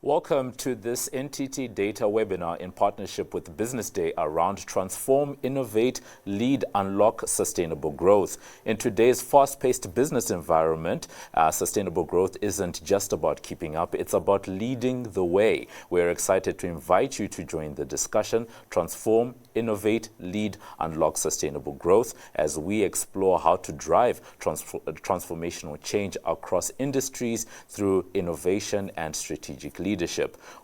Welcome to this NTT DATA webinar in partnership with Business Day around Transform, Innovate, Lead, Unlock Sustainable Growth. In today's fast-paced business environment, sustainable growth isn't just about keeping up, it's about leading the way. We're excited to invite you to join the discussion, Transform, Innovate, Lead, Unlock Sustainable Growth, as we explore how to drive transformational change across industries through innovation and strategic leadership.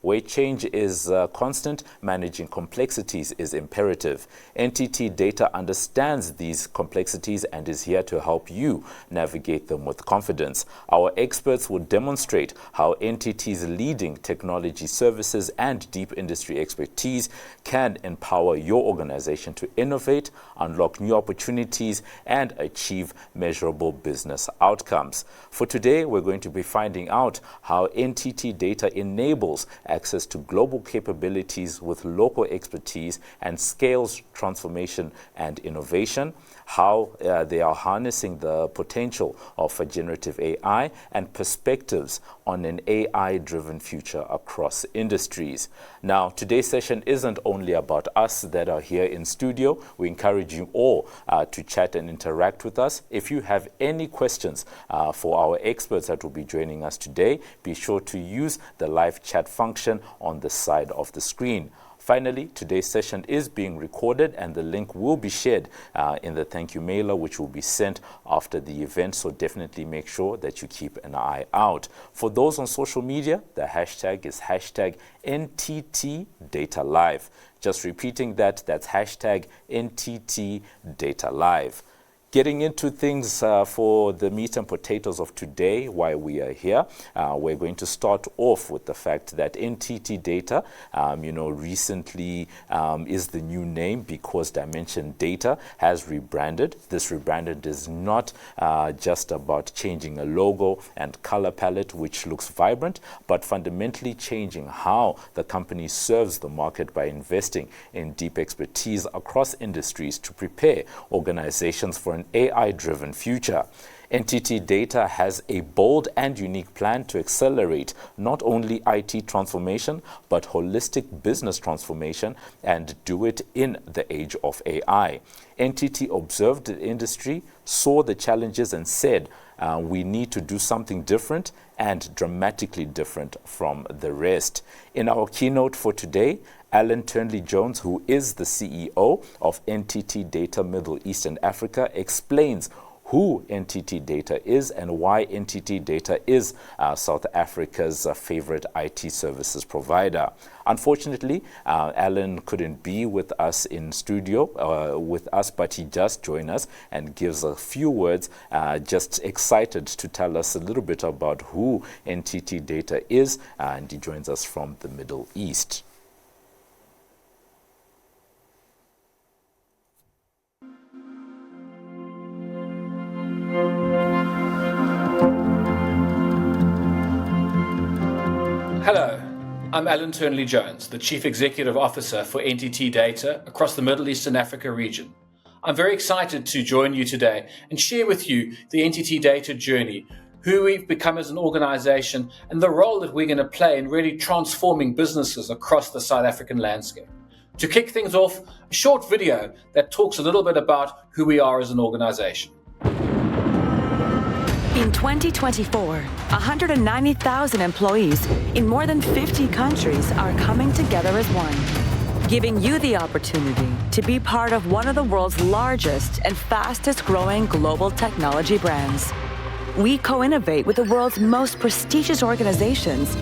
Where change is constant, managing complexities is imperative. NTT DATA understands these complexities and is here to help you navigate them with confidence. Our experts will demonstrate how NTT's leading technology services and deep industry expertise can empower your organization to innovate, unlock new opportunities, and achieve measurable business outcomes. For today, we're going to be finding out how NTT DATA enables access to global capabilities with local expertise and scales transformation and innovation, how they are harnessing the potential of generative AI, and perspectives on an AI-driven future across industries. Now, today's session isn't only about us that are here in studio. We encourage you all to chat and interact with us. If you have any questions for our experts that will be joining us today, be sure to use the live chat function on the side of the screen. Finally, today's session is being recorded and the link will be shared in the thank you mailer, which will be sent after the event. So definitely make sure that you keep an eye out. For those on social media, the hashtag is hashtag NTT Data Live. Just repeating that, that's hashtag NTT Data Live. Getting into things for the meat and potatoes of today, why we are here, we're going to start off with the fact that NTT DATA, recently is the new name because Dimension Data has rebranded. This rebranded is not just about changing a logo and color palette, which looks vibrant, but fundamentally changing how the company serves the market by investing in deep expertise across industries to prepare organizations for an AI-driven future. NTT DATA has a bold and unique plan to accelerate not only IT transformation, but holistic business transformation, and do it in the age of AI. NTT observed the industry, saw the challenges, and said, we need to do something different and dramatically different from the rest. In our keynote for today, Alan Turnley-Jones, who is the CEO of NTT DATA Middle East and Africa, explains who NTT DATA is and why NTT DATA is South Africa's favorite IT services provider. Unfortunately, Alan couldn't be with us in studio with us, but he just joined us and gives a few words, just excited to tell us a little bit about who NTT DATA is, and he joins us from the Middle East. Hello, I'm Alan Turnley-Jones, the Chief Executive Officer for NTT DATA across the Middle East and Africa region. I'm very excited to join you today and share with you the NTT DATA journey, who we've become as an organization, and the role that we're going to play in really transforming businesses across the South African landscape. To kick things off, a short video that talks a little bit about who we are as an organization. In 2024, 190,000 employees in more than 50 countries are coming together as one, giving you the opportunity to be part of one of the world's largest and fastest growing global technology brands. We co-innovate with the world's most prestigious organizations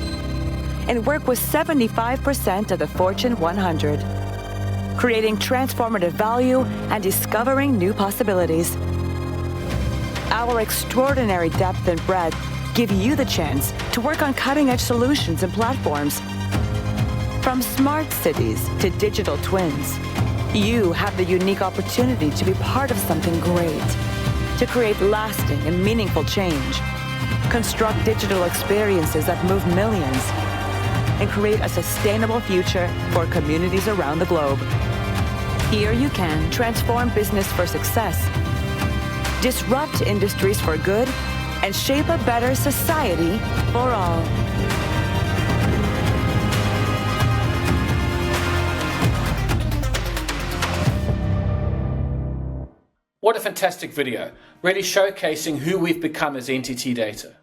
and work with 75% of the Fortune 100, creating transformative value and discovering new possibilities. Our extraordinary depth and breadth give you the chance to work on cutting-edge solutions and platforms. From smart cities to digital twins, you have the unique opportunity to be part of something great, to create lasting and meaningful change, construct digital experiences that move millions, and create a sustainable future for communities around the globe. Here you can transform business for success, disrupt industries for good, and shape a better society for all. fantastic video, really showcasing who we've become as NTT Data.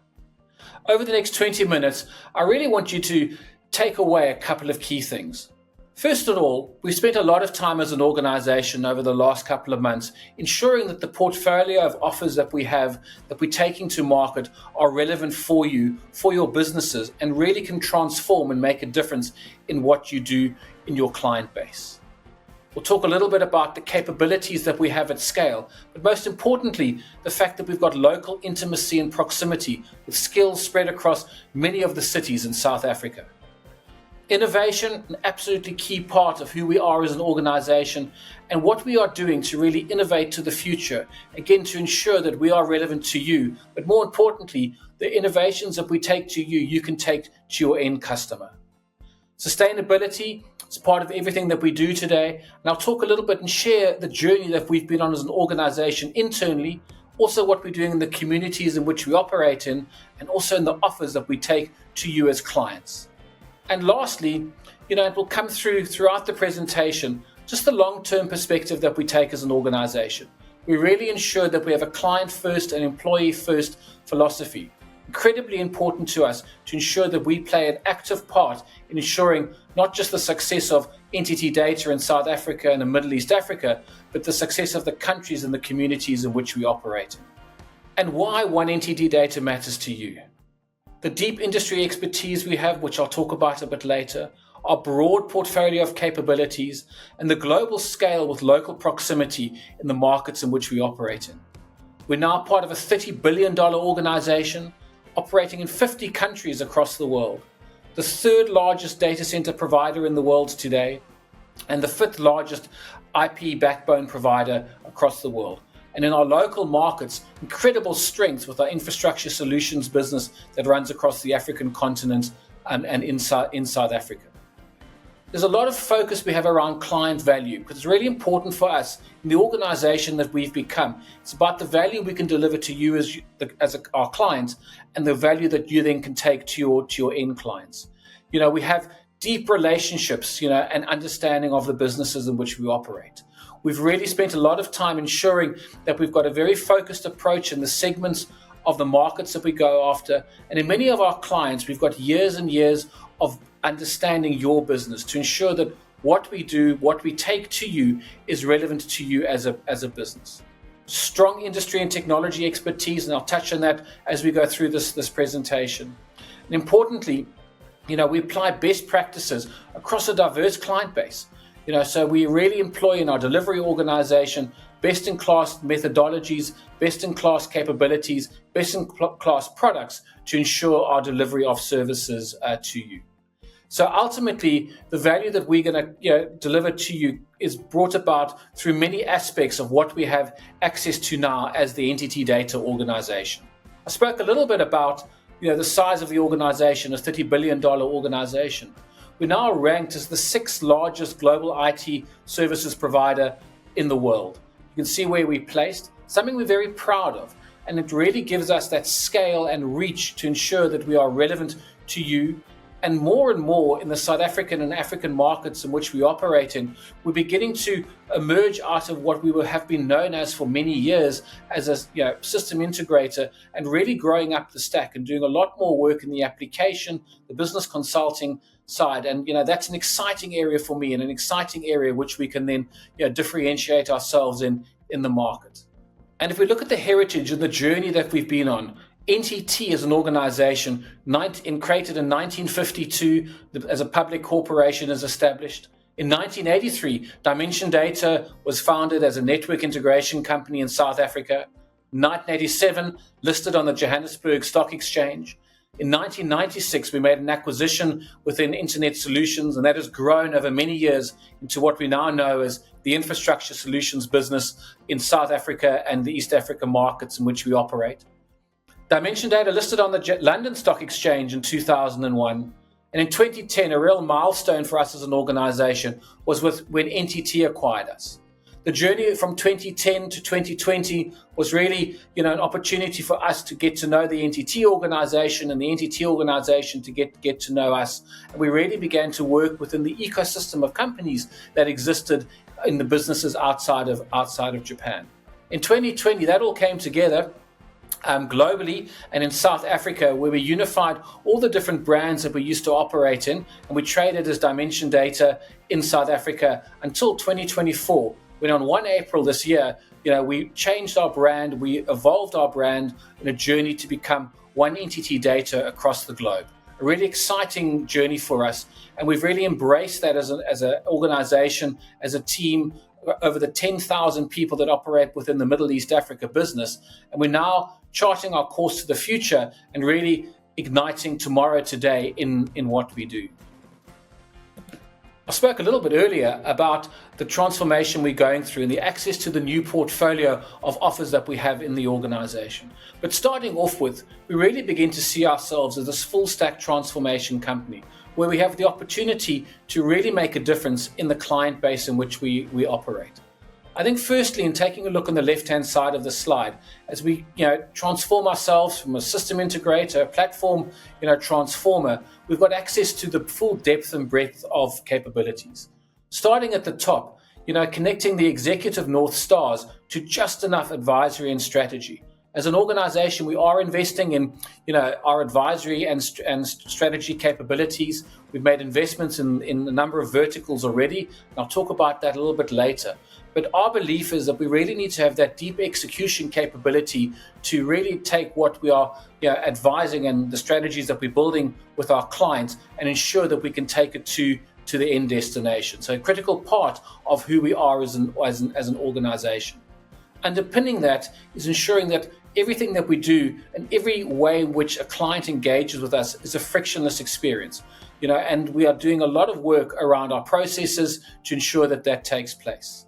Over the next 20 minutes, I really want you to take away a couple of key things. First of all, we've spent a lot of time as an organization over the last couple of months ensuring that the portfolio of offers that we have, that we're taking to market, are relevant for you, for your businesses, and really can transform and make a difference in what you do in your client base. We'll talk a little bit about the capabilities that we have at scale, but most importantly, the fact that we've got local intimacy and proximity with skills spread across many of the cities in South Africa. Innovation, an absolutely key part of who we are as an organization and what we are doing to really innovate to the future, again, to ensure that we are relevant to you, but more importantly, the innovations that we take to you, you can take to your end customer. Sustainability is part of everything that we do today, and I'll talk a little bit and share the journey that we've been on as an organization internally, also what we're doing in the communities in which we operate in, and also in the offers that we take to you as clients. And lastly, it will come throughout the presentation, just the long-term perspective that we take as an organization. We really ensure that we have a client-first and employee-first philosophy. Incredibly important to us to ensure that we play an active part in ensuring not just the success of NTT Data in South Africa and the Middle East Africa, but the success of the countries and the communities in which we operate in. And why One NTT Data matters to you. The deep industry expertise we have, which I'll talk about a bit later, our broad portfolio of capabilities, and the global scale with local proximity in the markets in which we operate in. We're now part of a $30 billion organization operating in 50 countries across the world, the third largest data center provider in the world today, and the fifth largest IP backbone provider across the world. And in our local markets, incredible strength with our infrastructure solutions business that runs across the African continent and in South Africa. There's a lot of focus we have around client value because it's really important for us in the organization that we've become. It's about the value we can deliver to you as our clients and the value that you then can take to your end clients. We have deep relationships, and understanding of the businesses in which we operate. We've really spent a lot of time ensuring that we've got a very focused approach in the segments of the markets that we go after. And in many of our clients, we've got years and years of understanding your business to ensure that what we do, what we take to you is relevant to you as a business. Strong industry and technology expertise, and I'll touch on that as we go through this presentation. And importantly, we apply best practices across a diverse client base. So we really employ in our delivery organization best-in-class methodologies, best-in-class capabilities, best-in-class products to ensure our delivery of services to you. So ultimately, the value that we're going to deliver to you is brought about through many aspects of what we have access to now as the NTT Data organization. I spoke a little bit about the size of the organization, a $30 billion organization. We're now ranked as the 6th largest global IT services provider in the world. You can see where we're placed, something we're very proud of. And it really gives us that scale and reach to ensure that we are relevant to you. And more in the South African and African markets in which we operate in, we're beginning to emerge out of what we have been known as for many years as a system integrator, and really growing up the stack and doing a lot more work in the application, the business consulting side. And that's an exciting area for me, and an exciting area which we can then differentiate ourselves in the market. And if we look at the heritage and the journey that we've been on, NTT as an organization, created in 1952 as a public corporation, is established. In 1983, Dimension Data was founded as a network integration company in South Africa. In 1987, listed on the Johannesburg Stock Exchange. In 1996, we made an acquisition within Internet Solutions, and that has grown over many years into what we now know as the infrastructure solutions business in South Africa and the East Africa markets in which we operate. Dimension Data listed on the London Stock Exchange in 2001. And in 2010, a real milestone for us as an organization was when NTT acquired us. The journey from 2010 to 2020 was really, an opportunity for us to get to know the NTT organization and the NTT organization to get to know us. And we really began to work within the ecosystem of companies that existed in the businesses outside of Japan. In 2020, that all came together globally and in South Africa, where we unified all the different brands that we used to operate in, and we traded as Dimension Data in South Africa until 2024, when on 1 April this year, we changed our brand, we evolved our brand in a journey to become one NTT Data across the globe. A really exciting journey for us, and we've really embraced that as an organization, as a team, over the 10,000 people that operate within the Middle East Africa business. And we're now charting our course to the future and really igniting tomorrow today in what we do. I spoke a little bit earlier about the transformation we're going through and the access to the new portfolio of offers that we have in the organization. But starting off with, we really begin to see ourselves as this full stack transformation company, where we have the opportunity to really make a difference in the client base in which we operate. I think firstly, in taking a look on the left-hand side of the slide, as we transform ourselves from a system integrator, a platform transformer, we've got access to the full depth and breadth of capabilities. Starting at the top, connecting the executive North Stars to just enough advisory and strategy. As an organization, we are investing in our advisory and strategy capabilities. We've made investments in a number of verticals already, and I'll talk about that a little bit later. But our belief is that we really need to have that deep execution capability to really take what we are advising and the strategies that we're building with our clients and ensure that we can take it to the end destination. So a critical part of who we are as an organization. Underpinning that is ensuring that everything that we do and every way in which a client engages with us is a frictionless experience. And we are doing a lot of work around our processes to ensure that takes place.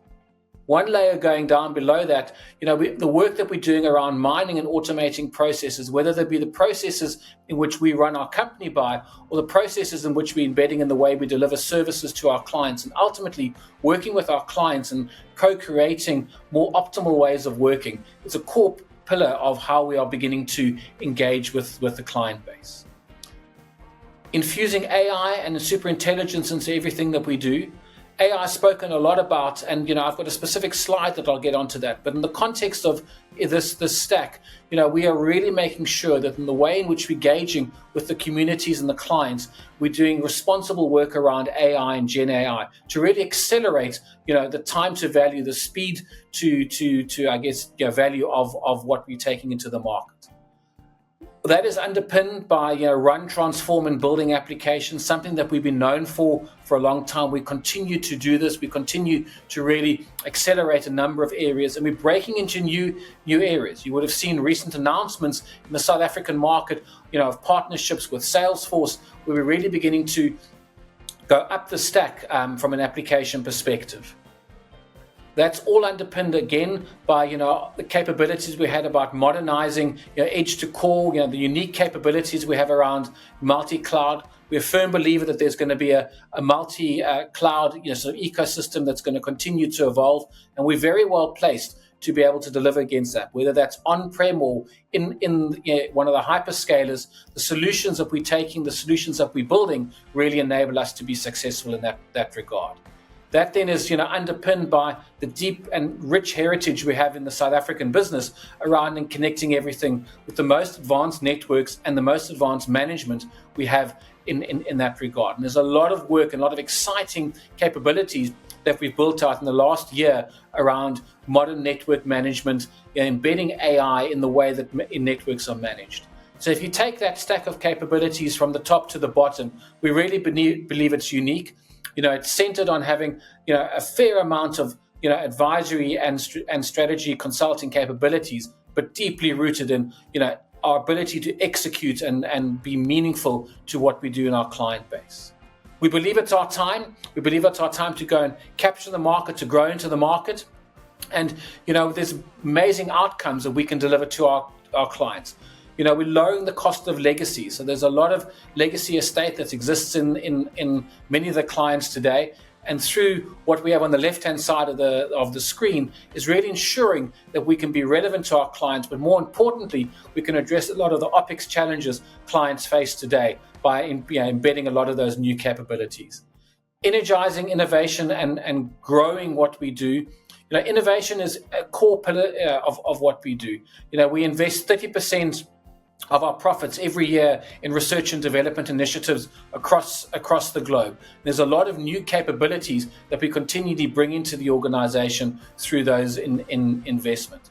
One layer going down below that, the work that we're doing around mining and automating processes, whether they be the processes in which we run our company by or the processes in which we're embedding in the way we deliver services to our clients, and ultimately working with our clients and co-creating more optimal ways of working, is a core pillar of how we are beginning to engage with the client base. Infusing AI and superintelligence into everything that we do. AI is spoken a lot about, and I've got a specific slide that I'll get onto that. But in the context of this stack, we are really making sure that in the way in which we're engaging with the communities and the clients, we're doing responsible work around AI and Gen AI to really accelerate, the time to value, the speed to I guess, value of what we're taking into the market. That is underpinned by run, transform, and building applications, something that we've been known for a long time. We continue to do this. We continue to really accelerate a number of areas, and we're breaking into new areas. You would have seen recent announcements in the South African market, of partnerships with Salesforce, where we're really beginning to go up the stack from an application perspective. That's all underpinned again by the capabilities we had about modernizing edge to core, the unique capabilities we have around multi-cloud. We're a firm believer that there's going to be a multi-cloud sort of ecosystem that's going to continue to evolve, and we're very well placed to be able to deliver against that, whether that's on-prem or in one of the hyperscalers. The solutions that we're taking, the solutions that we're building really enable us to be successful in that regard. That then is underpinned by the deep and rich heritage we have in the South African business around and connecting everything with the most advanced networks and the most advanced management we have in that regard. And there's a lot of work and a lot of exciting capabilities that we've built out in the last year around modern network management, embedding AI in the way that networks are managed. So if you take that stack of capabilities from the top to the bottom, we really believe it's unique. It's centered on having, a fair amount of, advisory and strategy consulting capabilities, but deeply rooted in, our ability to execute and be meaningful to what we do in our client base. We believe it's our time. We believe it's our time to go and capture the market, to grow into the market. And, there's amazing outcomes that we can deliver to our clients. We're lowering the cost of legacy. So there's a lot of legacy estate that exists in many of the clients today. And through what we have on the left-hand side of the screen is really ensuring that we can be relevant to our clients, but more importantly, we can address a lot of the OpEx challenges clients face today by embedding a lot of those new capabilities. Energizing innovation and growing what we do. Innovation is a core pillar of what we do. We invest 30% of our profits every year in research and development initiatives across the globe. There's a lot of new capabilities that we continually bring into the organization through those in investment.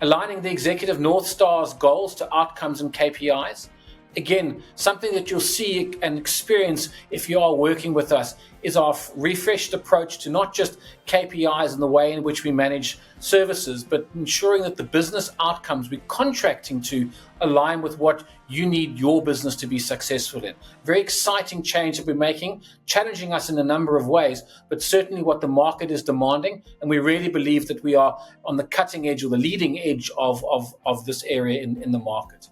Aligning the executive North Star's goals to outcomes and KPIs. Again, something that you'll see and experience if you are working with us is our refreshed approach to not just KPIs and the way in which we manage services, but ensuring that the business outcomes we're contracting to align with what you need your business to be successful in. Very exciting change that we're making, challenging us in a number of ways, but certainly what the market is demanding. And we really believe that we are on the cutting edge or the leading edge of this area in the market.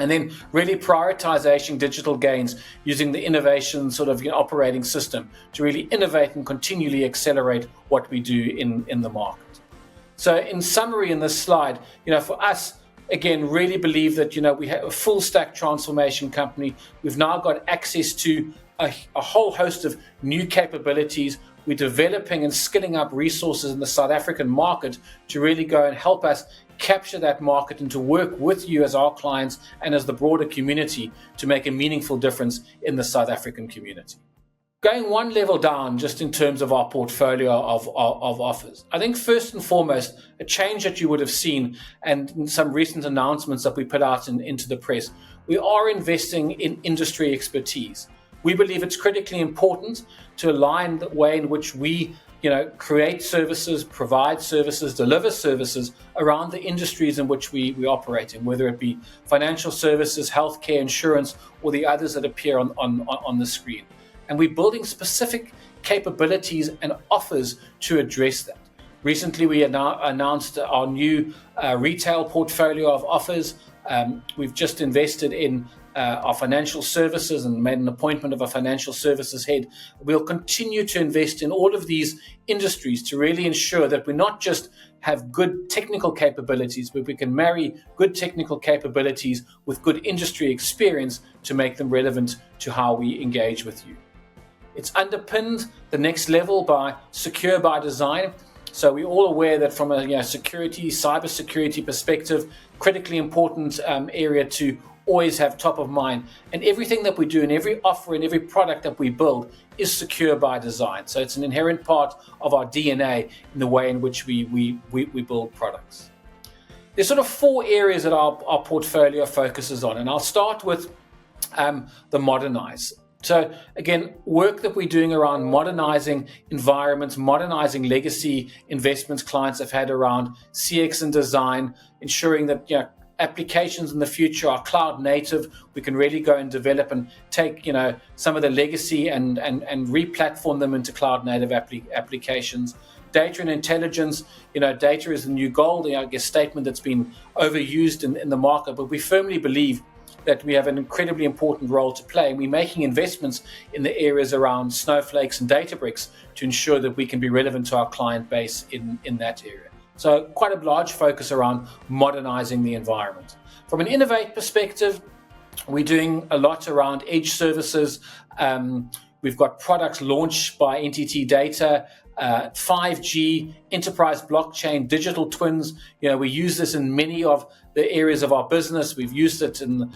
And then really prioritization digital gains using the innovation operating system to really innovate and continually accelerate what we do in the market. So in summary in this slide, for us, again, really believe that, we have a full stack transformation company. We've now got access to a whole host of new capabilities. We're developing and skilling up resources in the South African market to really go and help us capture that market and to work with you as our clients and as the broader community to make a meaningful difference in the South African community. Going one level down just in terms of our portfolio of offers, I think first and foremost, a change that you would have seen and in some recent announcements that we put out into the press, we are investing in industry expertise. We believe it's critically important to align the way in which we create services, provide services, deliver services around the industries in which we operate in, whether it be financial services, healthcare, insurance, or the others that appear on the screen. And we're building specific capabilities and offers to address that. Recently, we announced our new retail portfolio of offers. We've just invested in our financial services and made an appointment of a financial services head. We'll continue to invest in all of these industries to really ensure that we not just have good technical capabilities, but we can marry good technical capabilities with good industry experience to make them relevant to how we engage with you. It's underpinned the next level by secure by design. So we're all aware that from a cybersecurity perspective, critically important area to always have top of mind. And everything that we do and every offer and every product that we build is secure by design. So it's an inherent part of our DNA in the way in which we build products. There's sort of four areas that our portfolio focuses on. And I'll start with the modernize. So again, work that we're doing around modernizing environments, modernizing legacy investments clients have had around CX and design, ensuring that applications in the future are cloud native. We can really go and develop and take some of the legacy and re-platform them into cloud native applications. Data and intelligence, data is the new gold, statement that's been overused in the market, but we firmly believe that we have an incredibly important role to play. And we're making investments in the areas around snowflakes and Databricks to ensure that we can be relevant to our client base in that area. So quite a large focus around modernizing the environment. From an Innovate perspective, we're doing a lot around edge services. We've got products launched by NTT DATA, 5G, enterprise blockchain, digital twins. We use this in many of the areas of our business. We've used it in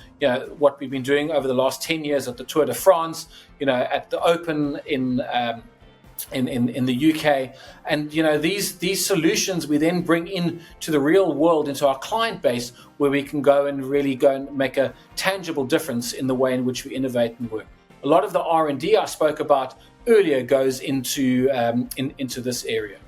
what we've been doing over the last 10 years at the Tour de France, at the Open in the UK, and these solutions we then bring in to the real world, into our client base, where we can go and make a tangible difference in the way in which we innovate and work. A lot of the R&D I spoke about earlier goes into this area,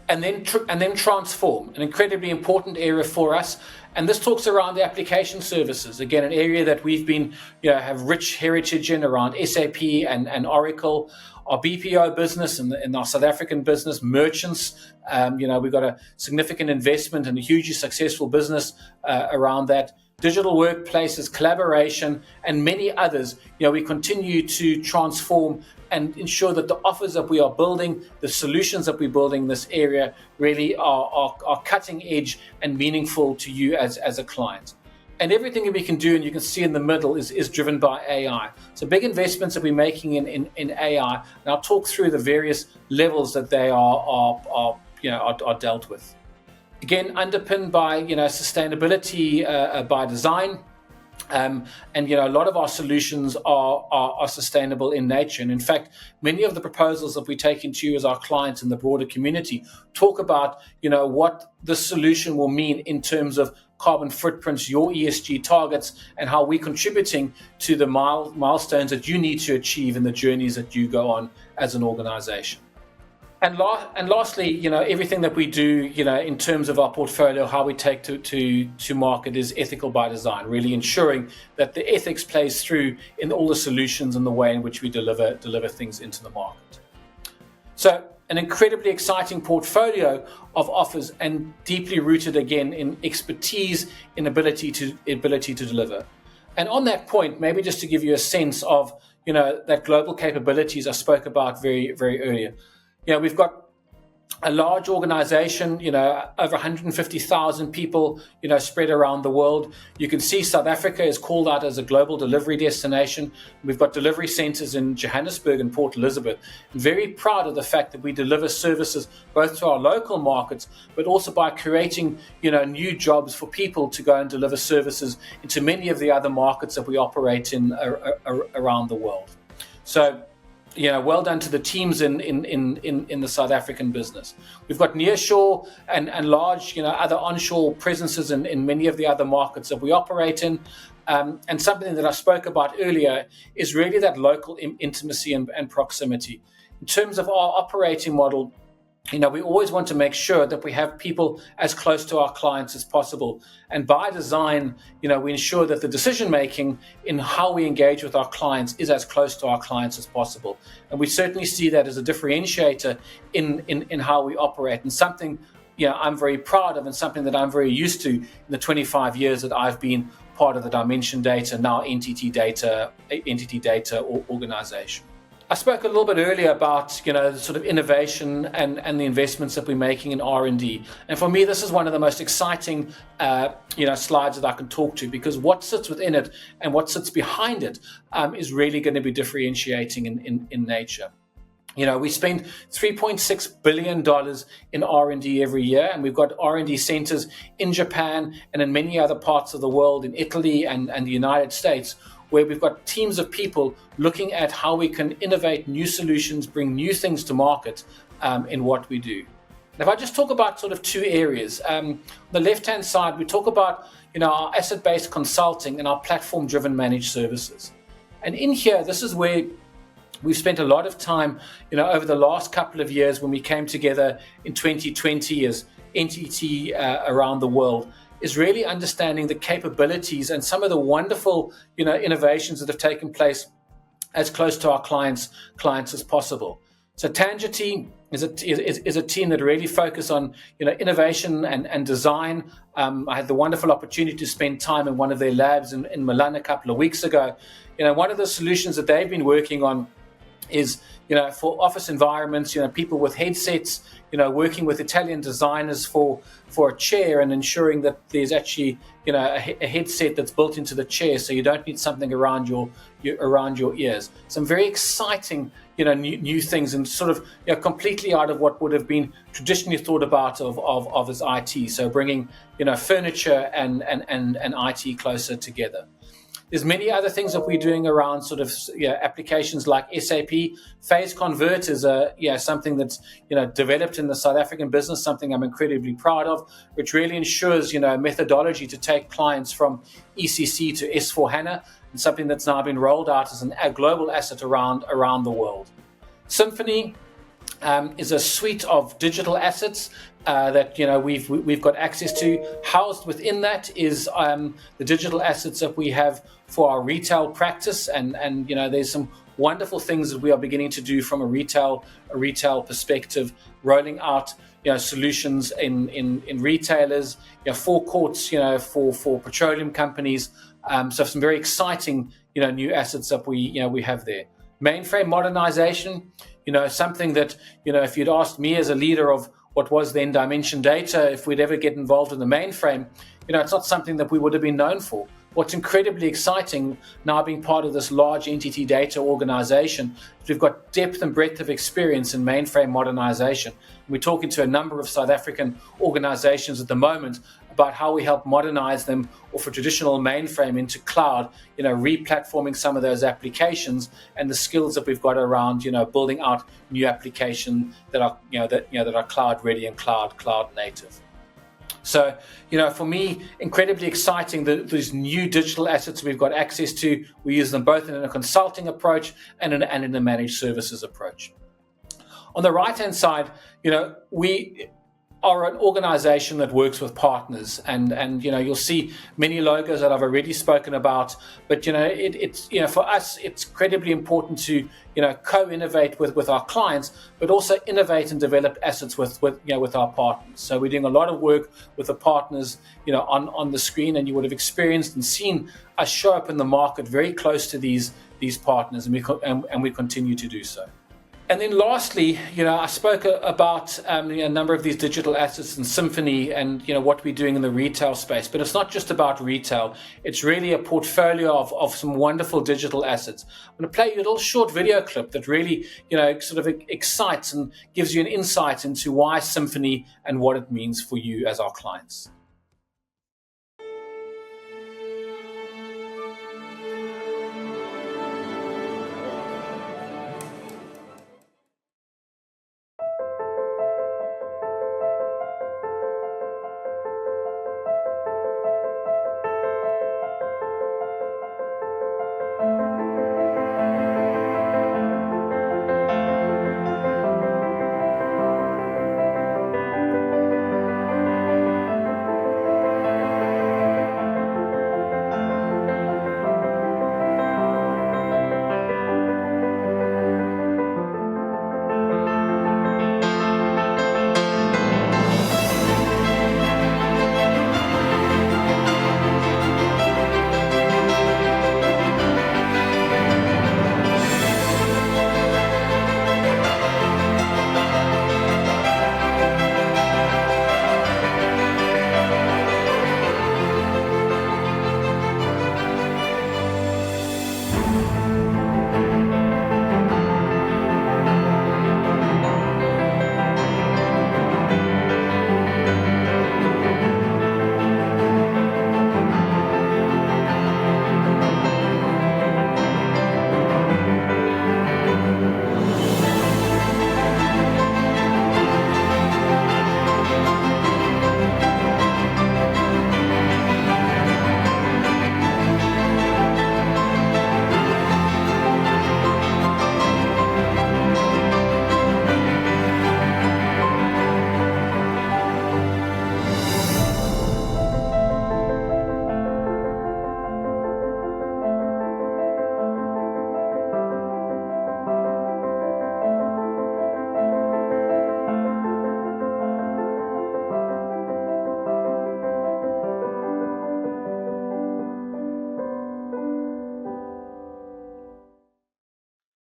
and then transform, an incredibly important area for us. And this talks around the application services, again, an area that we've been have rich heritage in around SAP and Oracle. Our BPO business and our South African business, merchants, we've got a significant investment and a hugely successful business around that. Digital workplaces, collaboration, and many others. We continue to transform and ensure that the offers that we are building, the solutions that we're building in this area really are cutting edge and meaningful to you as a client. And everything that we can do, and you can see in the middle, is driven by AI. So big investments that we're making in AI, and I'll talk through the various levels that they are are dealt with. Again, underpinned by sustainability by design. And a lot of our solutions are sustainable in nature. And in fact, many of the proposals that we take into you as our clients in the broader community talk about what the solution will mean in terms of carbon footprints, your ESG targets, and how we're contributing to the milestones that you need to achieve in the journeys that you go on as an organization. And lastly, everything that we do, in terms of our portfolio, how we take to market is ethical by design, really ensuring that the ethics plays through in all the solutions and the way in which we deliver things into the market. So an incredibly exciting portfolio of offers and deeply rooted again in expertise, in ability to deliver. And on that point, maybe just to give you a sense of, that global capabilities I spoke about very, very earlier. We've got a large organization, over 150,000 people, spread around the world. You can see South Africa is called out as a global delivery destination. We've got delivery centers in Johannesburg and Port Elizabeth. I'm very proud of the fact that we deliver services both to our local markets, but also by creating, new jobs for people to go and deliver services into many of the other markets that we operate in around the world. So, well done to the teams in the South African business. We've got nearshore and large, other onshore presences in many of the other markets that we operate in. And something that I spoke about earlier is really that local intimacy and proximity. In terms of our operating model, we always want to make sure that we have people as close to our clients as possible. And by design, we ensure that the decision-making in how we engage with our clients is as close to our clients as possible. And we certainly see that as a differentiator in how we operate, and something I'm very proud of, and something that I'm very used to in the 25 years that I've been part of the Dimension Data, now NTT Data organization. I spoke a little bit earlier about, the sort of innovation and the investments that we're making in R&D. And for me, this is one of the most exciting, slides that I can talk to, because what sits within it and what sits behind it is really going to be differentiating in nature. We spend $3.6 billion in R&D every year, and we've got R&D centers in Japan and in many other parts of the world, in Italy and the United States, where we've got teams of people looking at how we can innovate new solutions, bring new things to market in what we do. And if I just talk about sort of two areas, on the left-hand side, we talk about our asset-based consulting and our platform-driven managed services. And in here, this is where we've spent a lot of time, over the last couple of years when we came together in 2020 as NTT around the world, is really understanding the capabilities and some of the wonderful, innovations that have taken place as close to our clients as possible. So Tangity is a team that really focus on, innovation and design. I had the wonderful opportunity to spend time in one of their labs in Milan a couple of weeks ago. One of the solutions that they've been working on is, for office environments, people with headsets, working with Italian designers for a chair and ensuring that there's actually, a headset that's built into the chair, so you don't need something around your ears. Some very exciting, new things, and sort of, completely out of what would have been traditionally thought about of as IT. So bringing, furniture and IT closer together. There's many other things that we're doing around sort of applications like SAP. Phase Convert is something that's developed in the South African business, something I'm incredibly proud of, which really ensures methodology to take clients from ECC to S4HANA, and something that's now been rolled out as a global asset around the world. Symphony is a suite of digital assets that we've got access to. Housed within that is the digital assets that we have for our retail practice, and there's some wonderful things that we are beginning to do from a retail perspective, rolling out solutions in retailers, forecourts, for petroleum companies. So some very exciting new assets that we have there. Mainframe modernization, something that if you'd asked me as a leader of what was then Dimension Data, if we'd ever get involved in the mainframe, it's not something that we would have been known for. what's incredibly exciting now being part of this large NTT DATA organization, we've got depth and breadth of experience in mainframe modernization. We're talking to a number of South African organizations at the moment about how we help modernize them off a traditional mainframe into cloud, re-platforming some of those applications, and the skills that we've got around, building out new applications that are, that are cloud ready and cloud native. So, for me, incredibly exciting, these new digital assets we've got access to. We use them both in a consulting approach and in a managed services approach. On the right-hand side, we are an organization that works with partners, and you'll see many logos that I've already spoken about, but it's for us it's incredibly important to co-innovate with our clients, but also innovate and develop assets with our partners. So we're doing a lot of work with the partners on the screen, and you would have experienced and seen us show up in the market very close to these partners, and we continue to do so. And then lastly, I spoke about a number of these digital assets and Symphony and, what we're doing in the retail space. But it's not just about retail. It's really a portfolio of some wonderful digital assets. I'm going to play you a little short video clip that really, sort of excites and gives you an insight into why Symphony and what it means for you as our clients.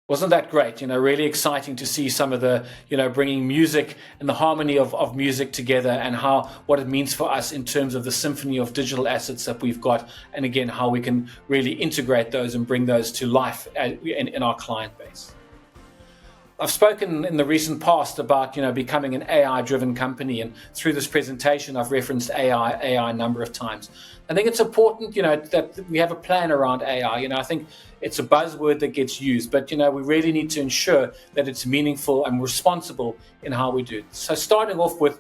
Wasn't that great? Really exciting to see some of the, bringing music and the harmony of music together, and what it means for us in terms of the symphony of digital assets that we've got, and again, how we can really integrate those and bring those to life in our client base. I've spoken in the recent past about, becoming an AI-driven company, and through this presentation, I've referenced AI a number of times. I think it's important, that we have a plan around AI. I think it's a buzzword that gets used, but, we really need to ensure that it's meaningful and responsible in how we do it. So starting off with,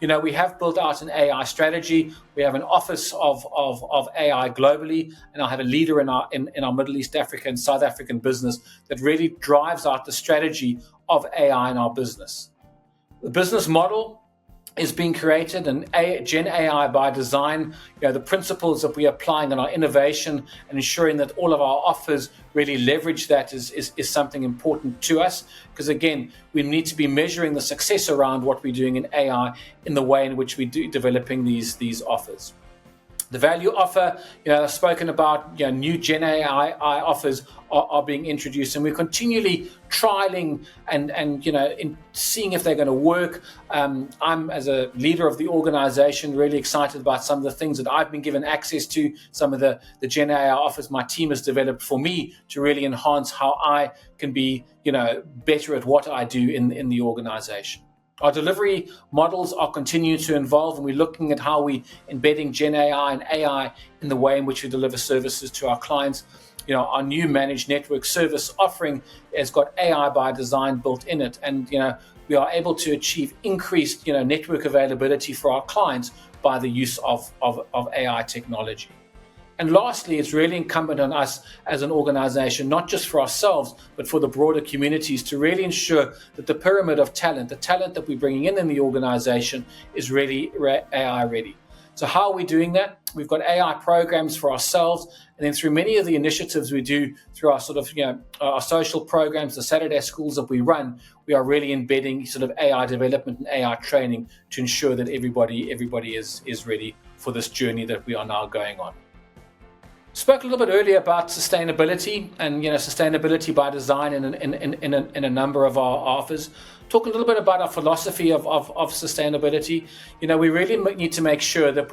we have built out an AI strategy. We have an office of AI globally, and I have a leader in our Middle East Africa and South African business that really drives out the strategy of AI in our business. The business model is being created, and Gen AI by design, the principles that we are applying in our innovation and ensuring that all of our offers really leverage that is something important to us, because again, we need to be measuring the success around what we're doing in AI in the way in which we do developing these offers. The value offer, I've spoken about, new Gen AI offers are being introduced, and we're continually trialing and in seeing if they're going to work. I'm, as a leader of the organization, really excited about some of the things that I've been given access to, some of the Gen AI offers my team has developed for me to really enhance how I can be, better at what I do in the organization. Our delivery models are continuing to evolve, and we're looking at how we're embedding Gen AI and AI in the way in which we deliver services to our clients. Our new managed network service offering has got AI by design built in it, and we are able to achieve increased network availability for our clients by the use of AI technology. And lastly, it's really incumbent on us as an organization, not just for ourselves, but for the broader communities, to really ensure that the pyramid of talent, the talent that we're bringing in the organization, is really AI ready. So how are we doing that? We've got AI programs for ourselves, and then through many of the initiatives we do through our our social programs, the Saturday schools that we run, we are really embedding AI development and AI training to ensure that everybody is ready for this journey that we are now going on. Spoke a little bit earlier about sustainability and sustainability by design in a number of our offers. Talk a little bit about our philosophy of sustainability. We really need to make sure that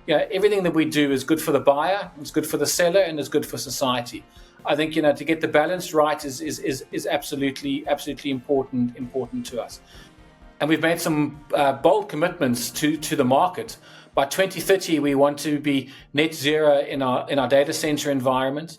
everything that we do is good for the buyer, it's good for the seller, and it's good for society. I think to get the balance right is absolutely important to us. And we've made some bold commitments to the market. By 2030, we want to be net zero in our data center environment.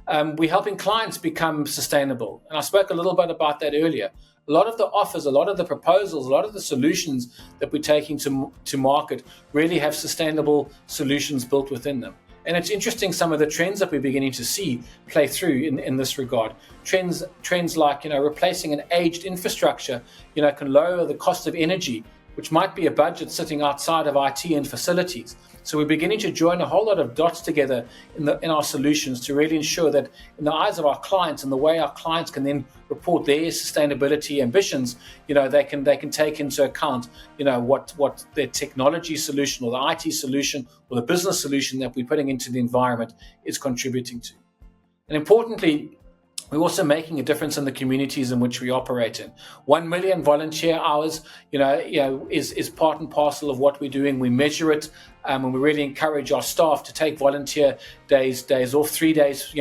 We're helping clients become sustainable. And I spoke a little bit about that earlier. A lot of the offers, a lot of the proposals, a lot of the solutions that we're taking to market really have sustainable solutions built within them. And it's interesting, some of the trends that we're beginning to see play through in this regard. Trends like, replacing an aged infrastructure, can lower the cost of energy, which might be a budget sitting outside of IT and facilities. So we're beginning to join a whole lot of dots together in our solutions to really ensure that in the eyes of our clients and the way our clients can then report their sustainability ambitions, they can take into account, what their technology solution or the IT solution or the business solution that we're putting into the environment is contributing to. And importantly, we're also making a difference in the communities in which we operate in. 1 million volunteer hours, is part and parcel of what we're doing. We measure it, and we really encourage our staff to take volunteer days off. 3 days,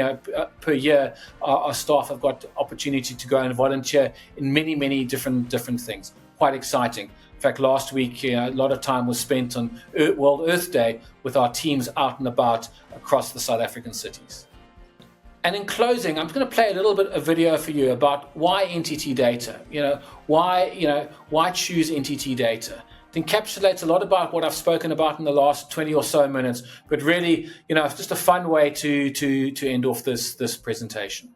per year. Our staff have got opportunity to go and volunteer in many different things. Quite exciting. In fact, last week, a lot of time was spent on World Earth Day with our teams out and about across the South African cities. And in closing, I'm going to play a little bit of video for you about why NTT Data. Why choose NTT Data? It encapsulates a lot about what I've spoken about in the last 20 or so minutes, but really, it's just a fun way to end off this presentation.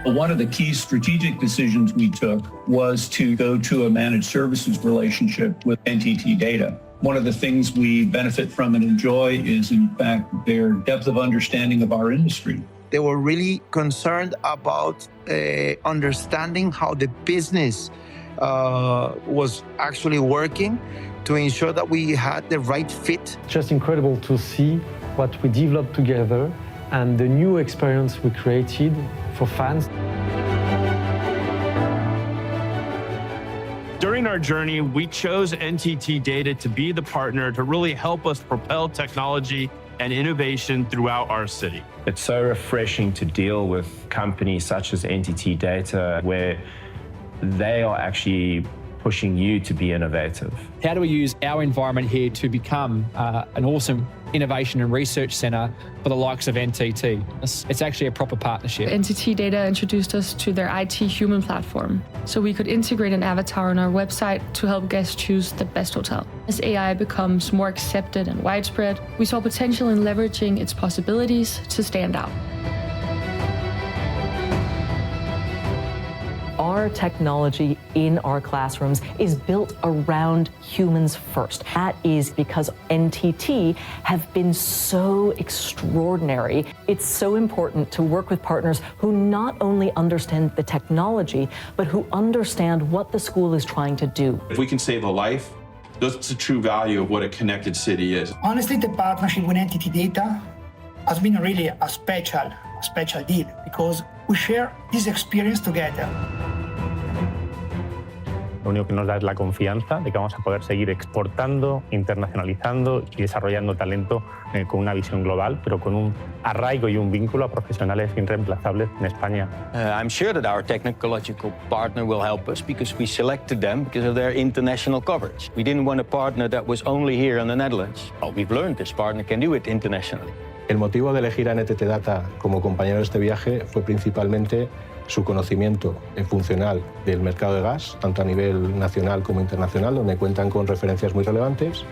One of the key strategic decisions we took was to go to a managed services relationship with NTT Data. One of the things we benefit from and enjoy is, in fact, their depth of understanding of our industry. They were really concerned about understanding how the business was actually working to ensure that we had the right fit. Just incredible to see what we developed together and the new experience we created for fans. During our journey, we chose NTT Data to be the partner to really help us propel technology and innovation throughout our city. It's so refreshing to deal with companies such as NTT Data, where they are actually pushing you to be innovative. How do we use our environment here to become an awesome innovation and research centre for the likes of NTT. It's actually a proper partnership. NTT DATA introduced us to their IT human platform, so we could integrate an avatar on our website to help guests choose the best hotel. As AI becomes more accepted and widespread, we saw potential in leveraging its possibilities to stand out. Our technology in our classrooms is built around humans first. That is because NTT have been so extraordinary. It's so important to work with partners who not only understand the technology, but who understand what the school is trying to do. If we can save a life, that's the true value of what a connected city is. Honestly, the partnership with NTT DATA has been really a special deal because we share this experience together. Lo único que nos da es la confianza de que vamos a poder seguir exportando, internacionalizando y desarrollando talento con una visión global, pero con un arraigo y un vínculo a profesionales irreemplazables en España. I'm sure that our technological partner will help us because we selected them because of their international coverage. We didn't want a partner that was only here in the Netherlands. Well, we've learned this partner can do it internationally. El motivo de elegir a NTT DATA como compañero de este viaje fue principalmente su conocimiento funcional del mercado de gas, tanto a nivel nacional como internacional, donde cuentan con referencias muy relevantes.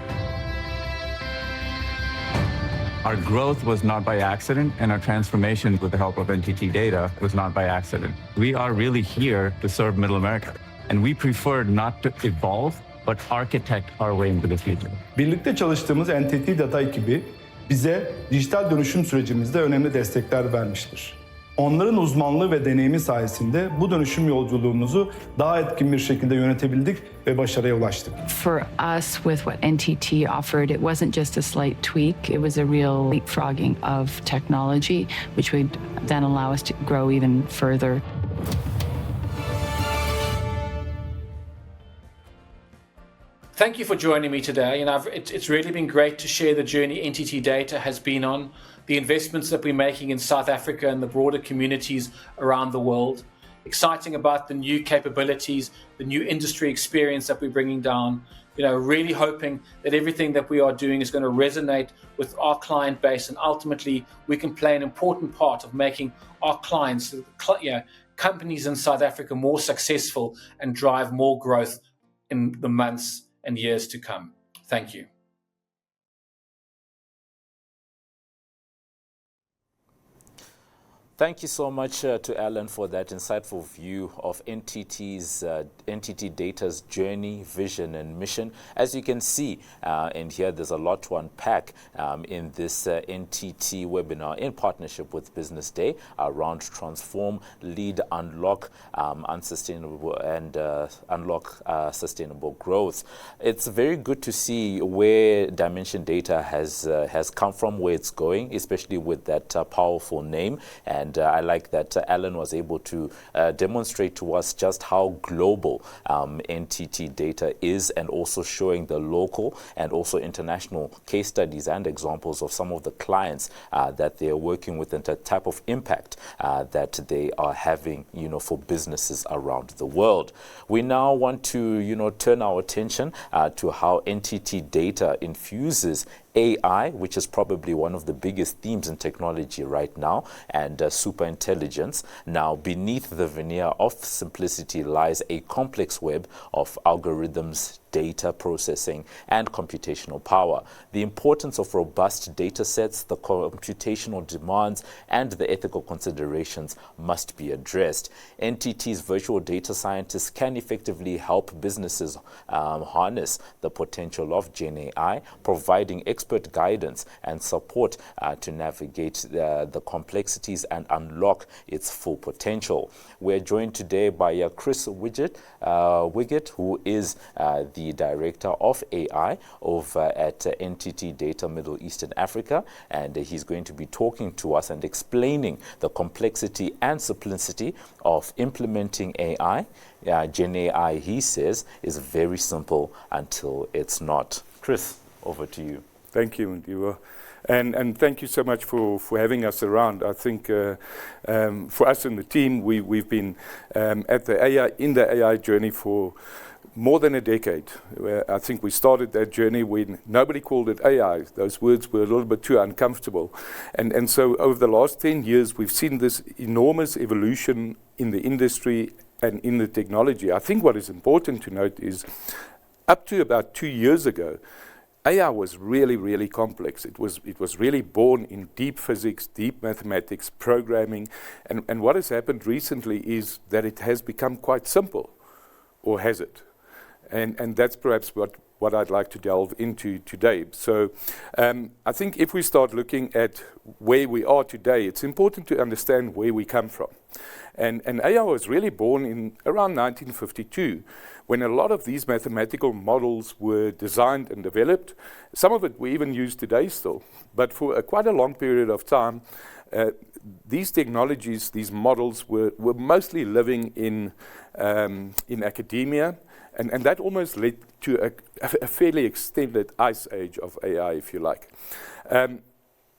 Our growth was not by accident, and our transformation with the help of NTT DATA was not by accident. We are really here to serve Middle America, and we prefer not to evolve, but architect our way into the future. Birlikte çalıştığımız NTT DATA ekibi bize dijital dönüşüm sürecimizde önemli destekler vermiştir. Onların uzmanlığı ve deneyimi sayesinde bu dönüşüm yolculuğumuzu daha etkin bir şekilde yönetebildik ve başarıya ulaştık. For us, with what NTT offered, it wasn't just a slight tweak, it was a real leapfrogging of technology, which would then allow us to grow even further. Thank you for joining me today, and it's really been great to share the journey NTT DATA has been on, the investments that we're making in South Africa and the broader communities around the world. Exciting about the new capabilities, the new industry experience that we're bringing down. Really hoping that everything that we are doing is going to resonate with our client base, and ultimately we can play an important part of making our clients, companies in South Africa, more successful and drive more growth in the months and years to come. Thank you. Thank you so much to Alan for that insightful view of NTT DATA's journey, vision, and mission. As you can see, and here there's a lot to unpack in this NTT webinar in partnership with Business Day around transform, lead, unlock unsustainable and unlock sustainable growth. It's very good to see where Dimension Data has come from, where it's going, especially with that powerful name. And I like that Alan was able to demonstrate to us just how global NTT Data is, and also showing the local and also international case studies and examples of some of the clients that they're working with and the type of impact that they are having, for businesses around the world. We now want to, turn our attention to how NTT Data infuses AI, which is probably one of the biggest themes in technology right now, and super intelligence. Now, beneath the veneer of simplicity lies a complex web of algorithms, data processing, and computational power. The importance of robust data sets, the computational demands, and the ethical considerations must be addressed. NTT's virtual data scientists can effectively help businesses harness the potential of Gen AI, providing expert guidance and support to navigate the complexities and unlock its full potential. We're joined today by Chris Wiggett, who is the Director of AI over at NTT DATA Middle East and Africa, and he's going to be talking to us and explaining the complexity and simplicity of implementing AI. Gen AI, he says, is very simple until it's not. Chris, over to you. Thank you, Ndiwa. And thank you so much for having us around. I think for us in the team, we've been in the AI journey for more than a decade. Where I think we started that journey when nobody called it AI. Those words were a little bit too uncomfortable. And so over the last 10 years, we've seen this enormous evolution in the industry and in the technology. I think what is important to note is up to about 2 years ago, AI was really, really complex. It was really born in deep physics, deep mathematics, programming. And what has happened recently is that it has become quite simple. Or has it? And that's perhaps what I'd like to delve into today. So I think if we start looking at where we are today, it's important to understand where we come from. And AI was really born in around 1952, when a lot of these mathematical models were designed and developed. Some of it we even use today still. But for quite a long period of time, these technologies, these models were mostly living in academia, and that almost led to a fairly extended ice age of AI, if you like.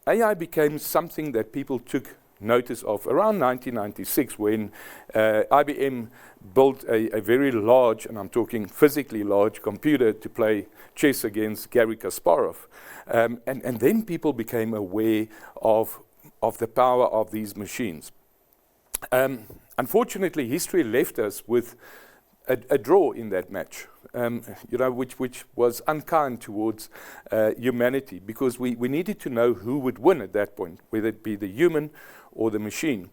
AI became something that people took notice of around 1996 when IBM built a very large, and I'm talking physically large, computer to play chess against Garry Kasparov. And then people became aware of the power of these machines. Unfortunately, history left us with a draw in that match, which was unkind towards humanity, because we needed to know who would win at that point, whether it be the human or the machine.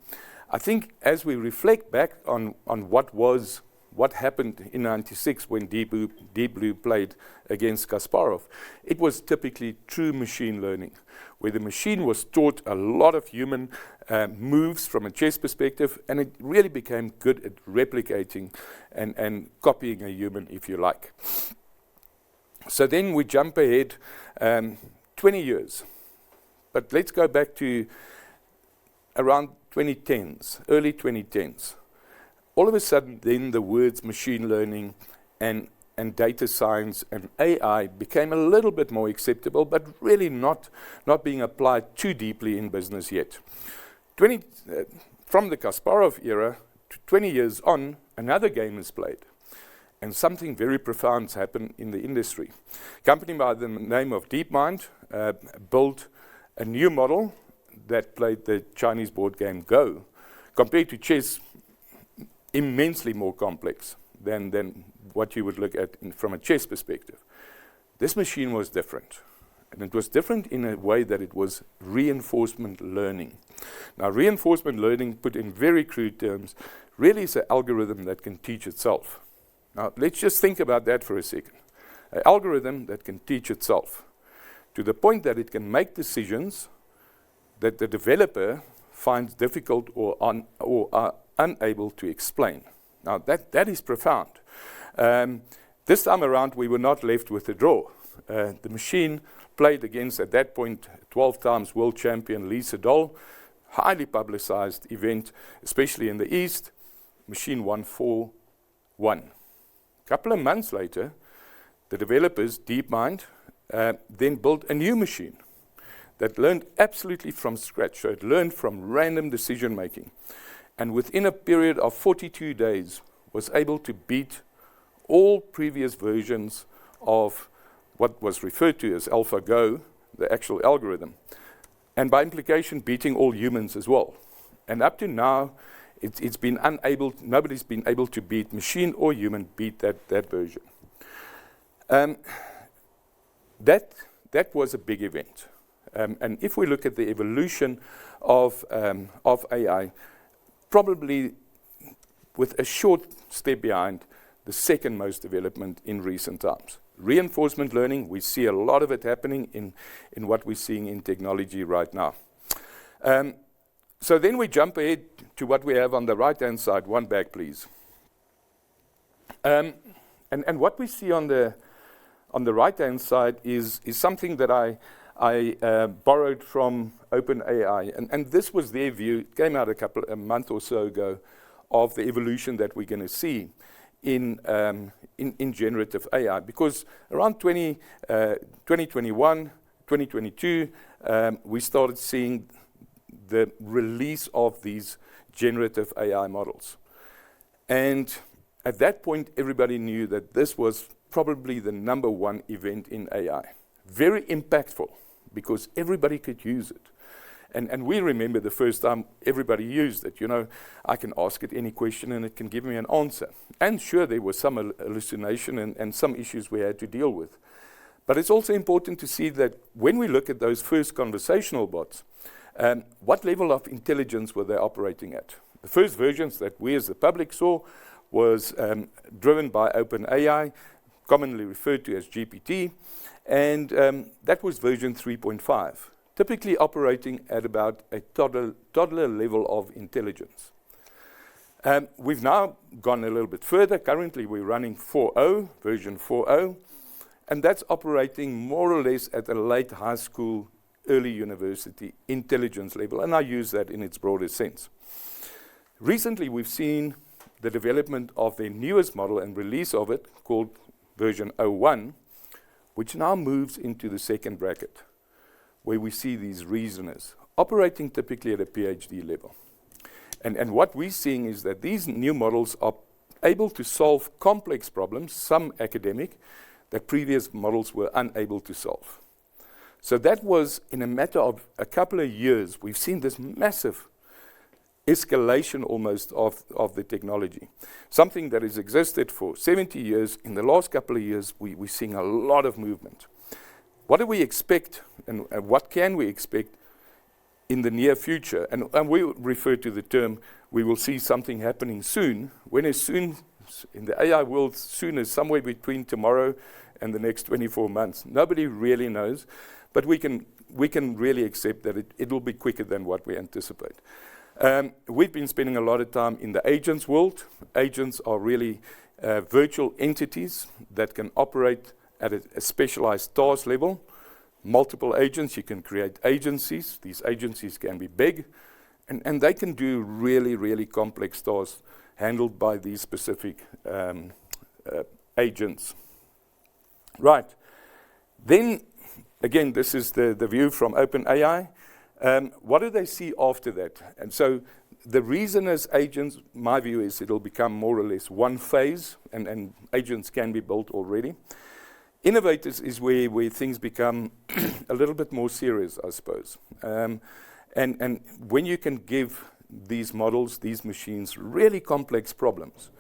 I think as we reflect back on what happened in '96 when Deep Blue played against Kasparov, it was typically true machine learning, where the machine was taught a lot of human moves from a chess perspective, and it really became good at replicating and copying a human, if you like. So then we jump ahead 20 years. But let's go back to around 2010s, early 2010s. All of a sudden, then the words machine learning and data science and AI became a little bit more acceptable, but really not being applied too deeply in business yet. From the Kasparov era to 20 years on, another game is played. And something very profound happened in the industry. A company by the name of DeepMind built a new model that played the Chinese board game Go. Compared to chess, immensely more complex than what you would look at from a chess perspective. This machine was different. And it was different in a way that it was reinforcement learning. Now, reinforcement learning, put in very crude terms, really is an algorithm that can teach itself. Now, let's just think about that for a second. An algorithm that can teach itself to the point that it can make decisions that the developer finds difficult or are unable to explain. Now, that is profound. This time around, we were not left with a draw. The machine played against, at that point, 12 times world champion Lee Sedol. Highly publicized event, especially in the East. Machine won 4-1. A couple of months later, the developers, DeepMind, then built a new machine that learned absolutely from scratch. So it learned from random decision making. And within a period of 42 days, was able to beat all previous versions of what was referred to as AlphaGo, the actual algorithm. And by implication, beating all humans as well. And up to now, it's been unable, nobody's been able to beat machine or human, beat that version. That was a big event. And if we look at the evolution of AI, probably with a short step behind the second most development in recent times. Reinforcement learning, we see a lot of it happening in what we're seeing in technology right now. So then we jump ahead to what we have on the right-hand side. One back, please. And what we see on the right-hand side is something that I borrowed from OpenAI, and this was their view. It came out a month or so ago of the evolution that we're going to see in generative AI, because around 2021, 2022, we started seeing the release of these generative AI models. And At that point, everybody knew that this was probably the number one event in AI. Very impactful, because everybody could use it. And we remember the first time everybody used it. You know, I can ask it any question and it can give me an answer. And sure, there was some hallucination and some issues we had to deal with. But it's also important to see that when we look at those first conversational bots, what level of intelligence were they operating at? The first versions that we as the public saw was driven by OpenAI, commonly referred to as GPT, and that was version 3.5. Typically operating at about a toddler level of intelligence. We've now gone a little bit further. Currently, we're running 4.0, version 4.0, and that's operating more or less at a late high school, early university intelligence level, and I use that in its broadest sense. Recently, we've seen the development of the newest model and release of it, called version 0.1, which now moves into the second bracket, where we see these reasoners operating typically at a PhD level. And what we're seeing is that these new models are able to solve complex problems, some academic, that previous models were unable to solve. So that was, in a matter of a couple of years, we've seen this massive escalation almost of the technology. Something that has existed for 70 years, in the last couple of years, we're seeing a lot of movement. What do we expect, and what can we expect in the near future? And we refer to the term, we will see something happening soon. When is soon? In the AI world, soon is somewhere between tomorrow and the next 24 months. Nobody really knows, but we can really accept that it will be quicker than what we anticipate. We've been spending a lot of time in the agents world. Agents are really virtual entities that can operate at a specialized task level. Multiple agents, you can create agencies. These agencies can be big, and they can do really, really complex tasks handled by these specific agents. Right. Then, again, this is the view from OpenAI. What do they see after that? And so the reason as agents, my view is it'll become more or less one phase, and agents can be built already. Innovate is where things become a little bit more serious, I suppose. And when you can give these models, these machines, really complex problems,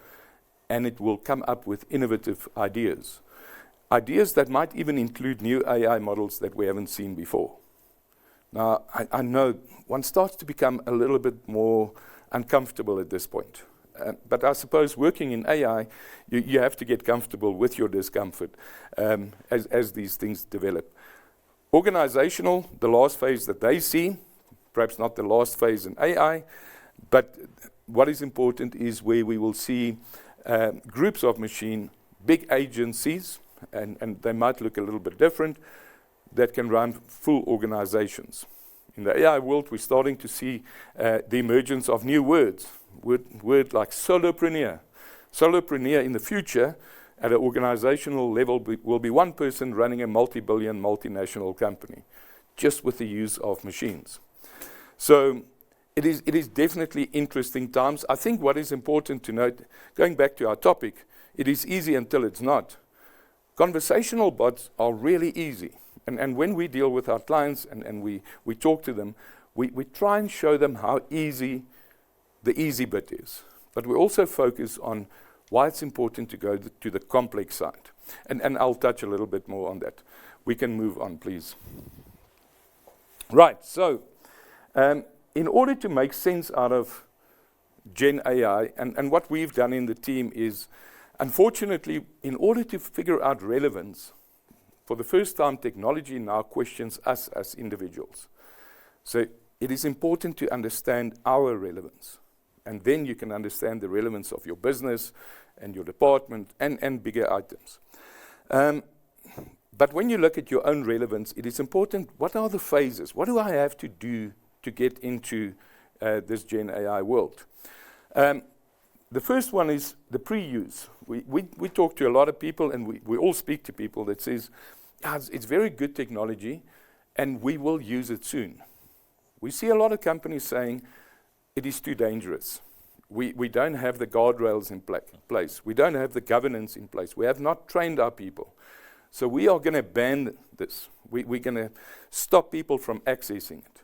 and it will come up with innovative ideas. Ideas that might even include new AI models that we haven't seen before. Now, I know one starts to become a little bit more uncomfortable at this point. But I suppose working in AI, you have to get comfortable with your discomfort as these things develop. Organizational, the last phase that they see, perhaps not the last phase in AI, but what is important is where we will see groups of machine, big agencies, and they might look a little bit different, that can run full organizations. In the AI world, we're starting to see the emergence of new words. Word like solopreneur. Solopreneur in the future, at an organizational level, will be one person running a multi-billion, multinational company, just with the use of machines. So it is definitely interesting times. I think what is important to note, going back to our topic, it is easy until it's not. Conversational bots are really easy. And when we deal with our clients and we talk to them, we try and show them how easy the easy bit is. But we also focus on why it's important to go to the complex side. And I'll touch a little bit more on that. We can move on, please. Right, so in order to make sense out of Gen AI, and what we've done in the team is, unfortunately, in order to figure out relevance, for the first time, technology now questions us as individuals. So it is important to understand our relevance. And then you can understand the relevance of your business and your department and bigger items. But when you look at your own relevance, it is important, what are the phases? What do I have to do to get into this Gen AI world? The first one is the pre-use. We talk to a lot of people, and we all speak to people that says, it's very good technology, and we will use it soon. We see a lot of companies saying, it is too dangerous. We don't have the guardrails in place. We don't have the governance in place. We have not trained our people. So we are going to ban this. We're going to stop people from accessing it.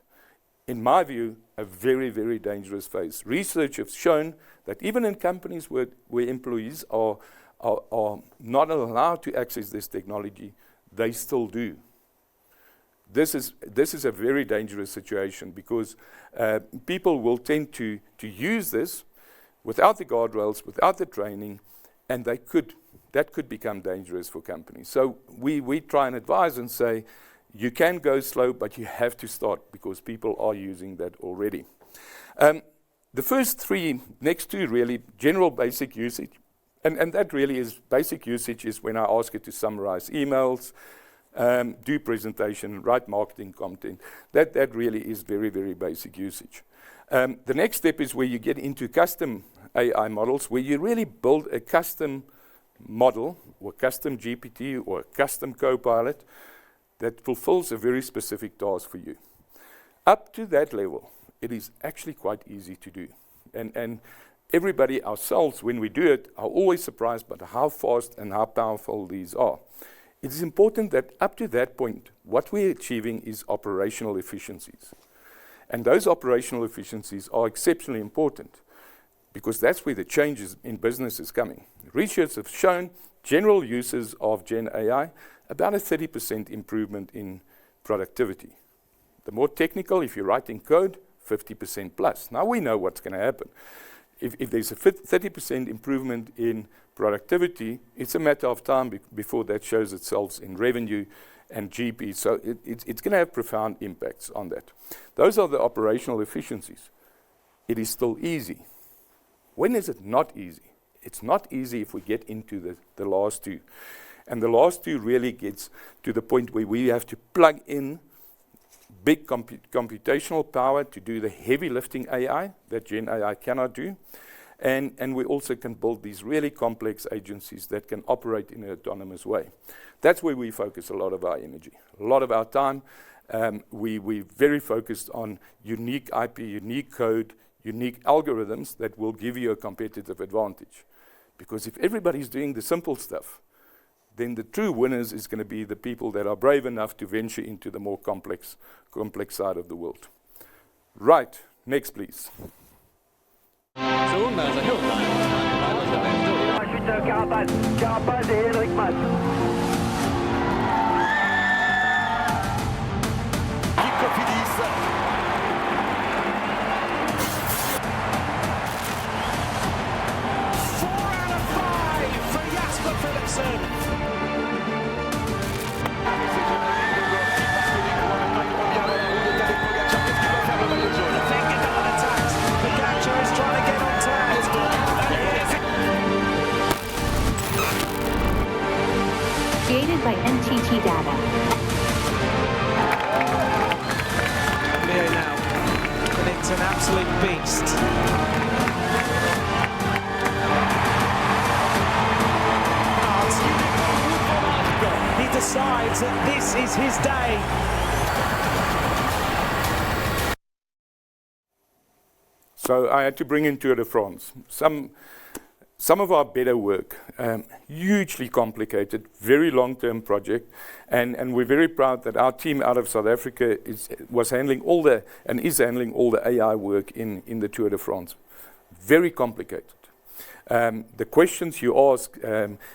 In my view, a very, very dangerous phase. Research has shown that even in companies where employees are not allowed to access this technology, they still do. This is a very dangerous situation because people will tend to use this without the guardrails, without the training, and that could become dangerous for companies. So we try and advise and say, you can go slow, but you have to start because people are using that already. The first three, next two really, general basic usage. And that really is, basic usage is when I ask it to summarize emails, do presentation, write marketing content. That really is very, very basic usage. The next step is where you get into custom AI models, where you really build a custom model or custom GPT or custom Copilot that fulfills a very specific task for you. Up to that level, it is actually quite easy to do. And everybody, ourselves, when we do it, are always surprised by how fast and how powerful these are. It is important that up to that point, what we're achieving is operational efficiencies. And those operational efficiencies are exceptionally important because that's where the changes in business is coming. Research has shown general uses of Gen AI, about a 30% improvement in productivity. The more technical, if you're writing code, 50% plus. Now we know what's going to happen. If there's a 30% improvement in productivity, it's a matter of time before that shows itself in revenue and GP. So it's going to have profound impacts on that. Those are the operational efficiencies. It is still easy. When is it not easy? It's not easy if we get into the last two. And the last two really gets to the point where we have to plug in big computational power to do the heavy lifting AI that Gen AI cannot do. And we also can build these really complex agencies that can operate in an autonomous way. That's where we focus a lot of our energy, a lot of our time. We're very focused on unique IP, unique code, unique algorithms that will give you a competitive advantage. Because if everybody's doing the simple stuff, then the true winners is going to be the people that are brave enough to venture into the more complex side of the world. Right, next please. Created by NTT DATA. Leo now, and it's an absolute beast. He decides that this is his day. So I had to bring in Tour de France. Some of our better work, hugely complicated, very long-term project, and we're very proud that our team out of South Africa was handling all the AI work in the Tour de France. Very complicated. The questions you ask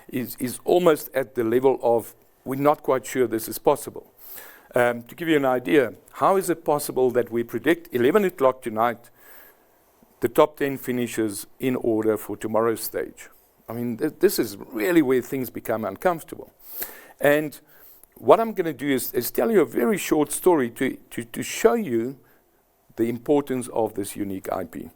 is almost at the level of, we're not quite sure this is possible. To give you an idea, how is it possible that we predict 11 o'clock tonight the top 10 finishes in order for tomorrow's stage? I mean, this is really where things become uncomfortable. And what I'm going to do is tell you a very short story to show you the importance of this unique IP.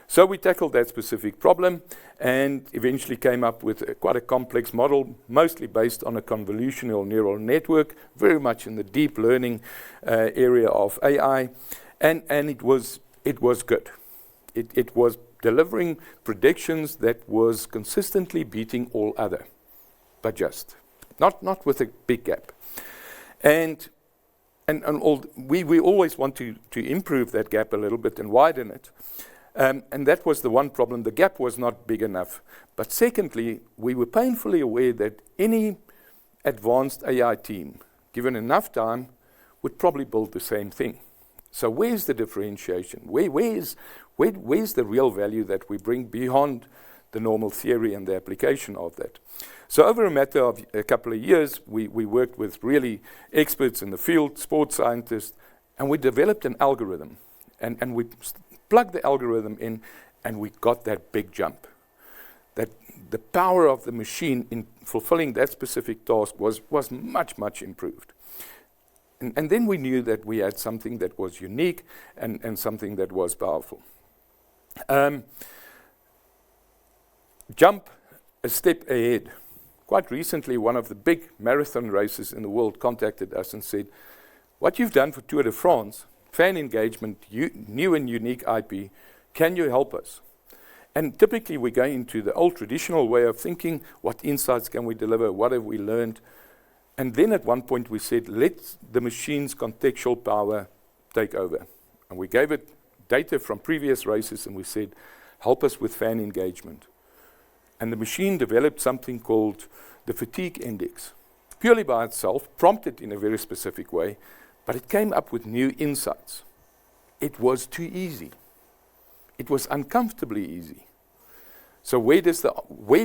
So we tackled that specific problem and eventually came up with quite a complex model, mostly based on a convolutional neural network, very much in the deep learning area of AI, and it was good. It was delivering predictions that was consistently beating all other, but just not with a big gap. And we always want to improve that gap a little bit and widen it. And that was the one problem. The gap was not big enough. But secondly, we were painfully aware that any advanced AI team, given enough time, would probably build the same thing. So where's the differentiation? Where's the real value that we bring beyond the normal theory and the application of that? So over a matter of a couple of years, we worked with really experts in the field, sports scientists, and we developed an algorithm. And we plugged the algorithm in, and we got that big jump. That the power of the machine in fulfilling that specific task was much, much improved. And then we knew that we had something that was unique and something that was powerful. Jump a step ahead. Quite recently, one of the big marathon races in the world contacted us and said, what you've done for Tour de France, fan engagement, new and unique IP, can you help us? And typically we go into the old traditional way of thinking, what insights can we deliver, what have we learned? And then at one point we said, let the machine's contextual power take over. And we gave it data from previous races and we said, help us with fan engagement. And the machine developed something called the fatigue index. Purely by itself, prompted in a very specific way, but it came up with new insights. It was too easy. It was uncomfortably easy. So where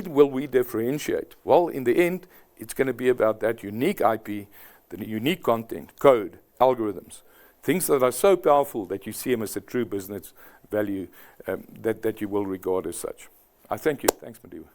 will we differentiate? Well, in the end, it's going to be about that unique IP, the unique content, code, algorithms, things that are so powerful that you see them as a true business value that you will regard as such. I thank you. Thanks, Madiba.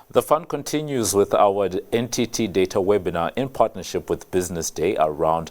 The fun continues with our NTT DATA webinar in partnership with Business Day around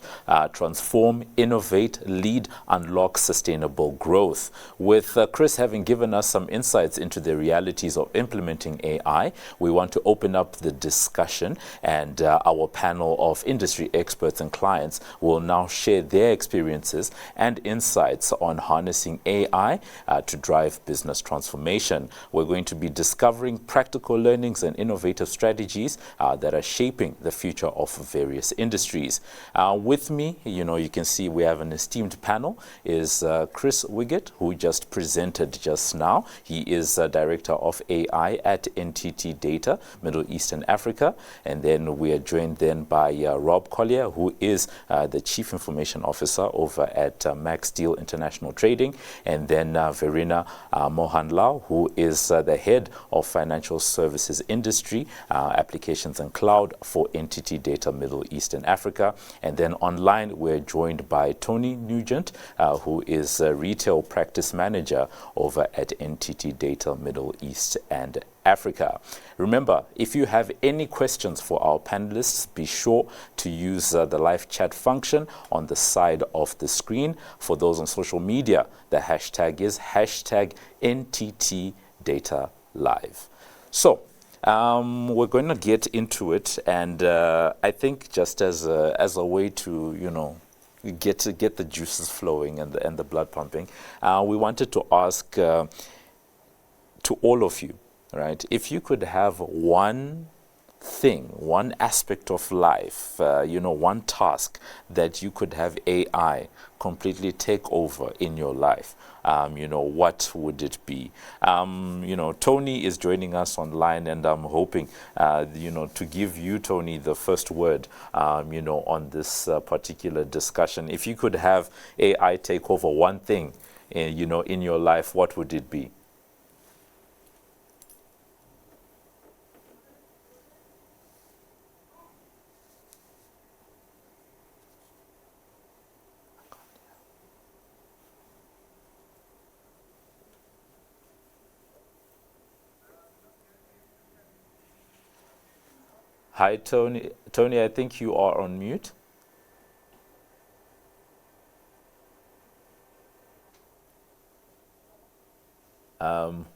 Transform, Innovate, Lead, Unlock Sustainable Growth. With Chris having given us some insights into the realities of implementing AI, we want to open up the discussion, and our panel of industry experts and clients will now share their experiences and insights on harnessing AI to drive business transformation. We're going to be discovering practical learnings and innovative strategies that are shaping the future of various industries. With me, you can see we have an esteemed panel, is Chris Wiggett, who just presented just now. He is Director of AI at NTT DATA, Middle East and Africa. And then we are joined then by Rob Collier, who is the Chief Information Officer over at Max Steel International Trading. And then Verena Mohanlal, who is the Head of Financial Services Industry, Applications and Cloud for NTT DATA Middle East and Africa. And then online, we're joined by Tony Nugent, who is a Retail Practice Manager over at NTT DATA Middle East and Africa. Remember, if you have any questions for our panelists, be sure to use the live chat function on the side of the screen. For those on social media, the hashtag is #NTTDataLive. So, we're going to get into it, and I think just as a way to, get the juices flowing and the blood pumping, we wanted to ask to all of you, right? If you could have one thing, one aspect of life, one task that you could have AI completely take over in your life, what would it be? Tony is joining us online, and I'm hoping, to give you, Tony, the first word, on this particular discussion. If you could have AI take over one thing, in your life, what would it be? Hi, Tony. Tony, I think you are on mute.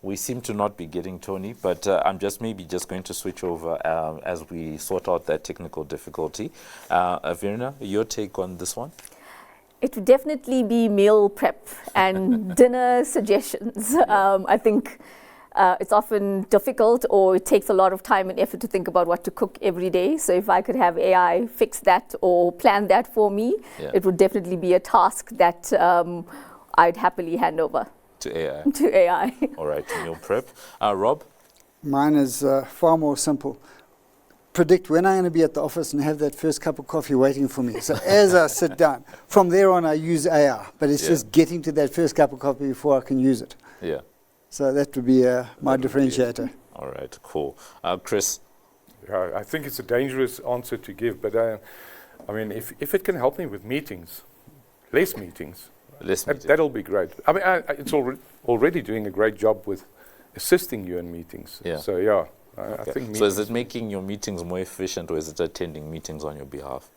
We seem to not be getting Tony, but I'm just going to switch over as we sort out that technical difficulty. Verena, your take on this one? It would definitely be meal prep and dinner suggestions. I think it's often difficult, or it takes a lot of time and effort to think about what to cook every day. So if I could have AI fix that or plan that for me, it would definitely be a task that I'd happily hand over. To AI. To AI. All right, meal prep. Rob? Mine is far more simple. Predict when I'm going to be at the office and have that first cup of coffee waiting for me. So as I sit down, from there on I use AI, but it's just getting to that first cup of coffee before I can use it. Yeah. So that would be my differentiator. All right, cool. Chris? I think it's a dangerous answer to give, but if it can help me with meetings, less meetings, that'll be great. It's already doing a great job with assisting you in meetings. Yeah. So yeah, I think meetings. So is it making your meetings more efficient, or is it attending meetings on your behalf?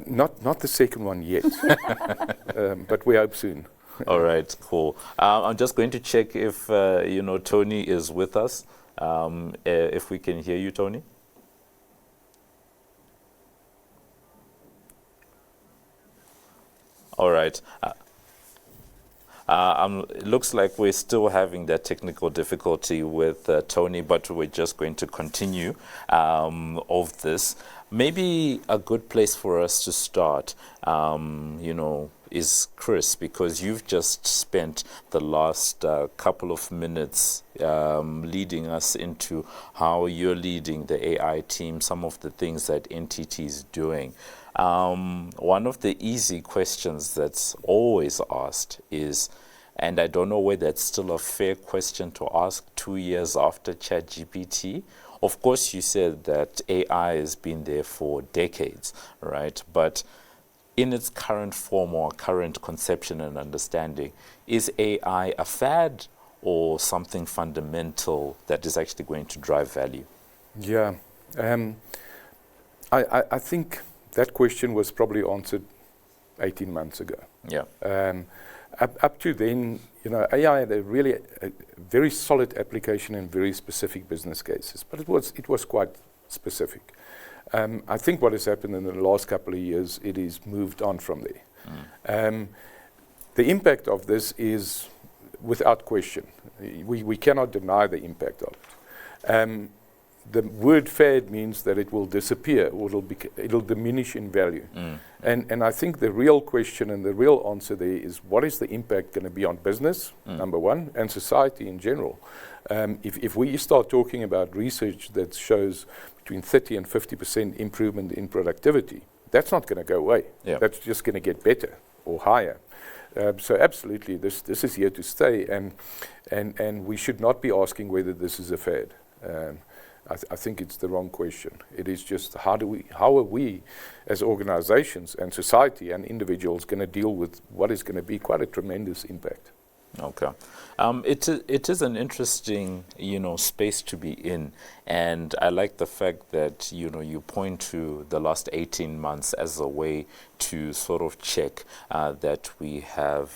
Not the second one yet, but we hope soon. All right, cool. I'm just going to check if Tony is with us. If we can hear you, Tony. All right. It looks like we're still having that technical difficulty with Tony, but we're just going to continue of this. Maybe a good place for us to start, is Chris, because you've just spent the last couple of minutes leading us into how you're leading the AI team, some of the things that NTT is doing. One of the easy questions that's always asked is, and I don't know whether it's still a fair question to ask 2 years after ChatGPT. Of course, you said that AI has been there for decades, right? But in its current form or current conception and understanding, is AI a fad or something fundamental that is actually going to drive value? Yeah. I think that question was probably answered 18 months ago. Yeah. Up to then, AI had a very solid application in very specific business cases, but it was quite specific. I think what has happened in the last couple of years, it is moved on from there. The impact of this is without question. We cannot deny the impact of it. The word fad means that it will disappear, or it'll diminish in value. And I think the real question and the real answer there is, what is the impact going to be on business, number one, and society in general? If we start talking about research that shows between 30 and 50% improvement in productivity, that's not going to go away. Yeah. That's just going to get better or higher. So absolutely, this is here to stay, and we should not be asking whether this is a fad. I think it's the wrong question. It is just how are we as organizations and society and individuals going to deal with what is going to be quite a tremendous impact. Okay. It is an interesting, space to be in, and I like the fact that, you point to the last 18 months as a way to sort of check that we have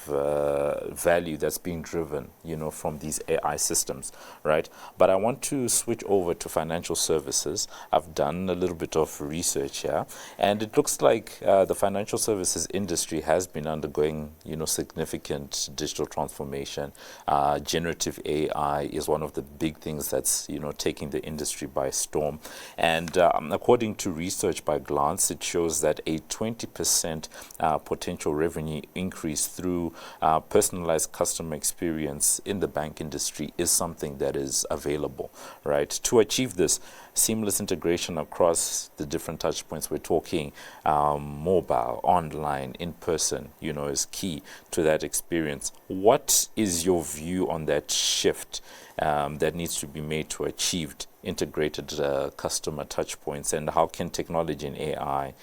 value that's being driven, from these AI systems, right? But I want to switch over to financial services. I've done a little bit of research here, and it looks like the financial services industry has been undergoing, significant digital transformation. Generative AI is one of the big things that's, taking the industry by storm. And according to research by Glance, it shows that a 20% potential revenue increase through personalized customer experience in the bank industry is something that is available, right? To achieve this, seamless integration across the different touch points, we're talking mobile, online, in person, is key to that experience. What is your view on that shift that needs to be made to achieve integrated customer touch points, and how can technology and AI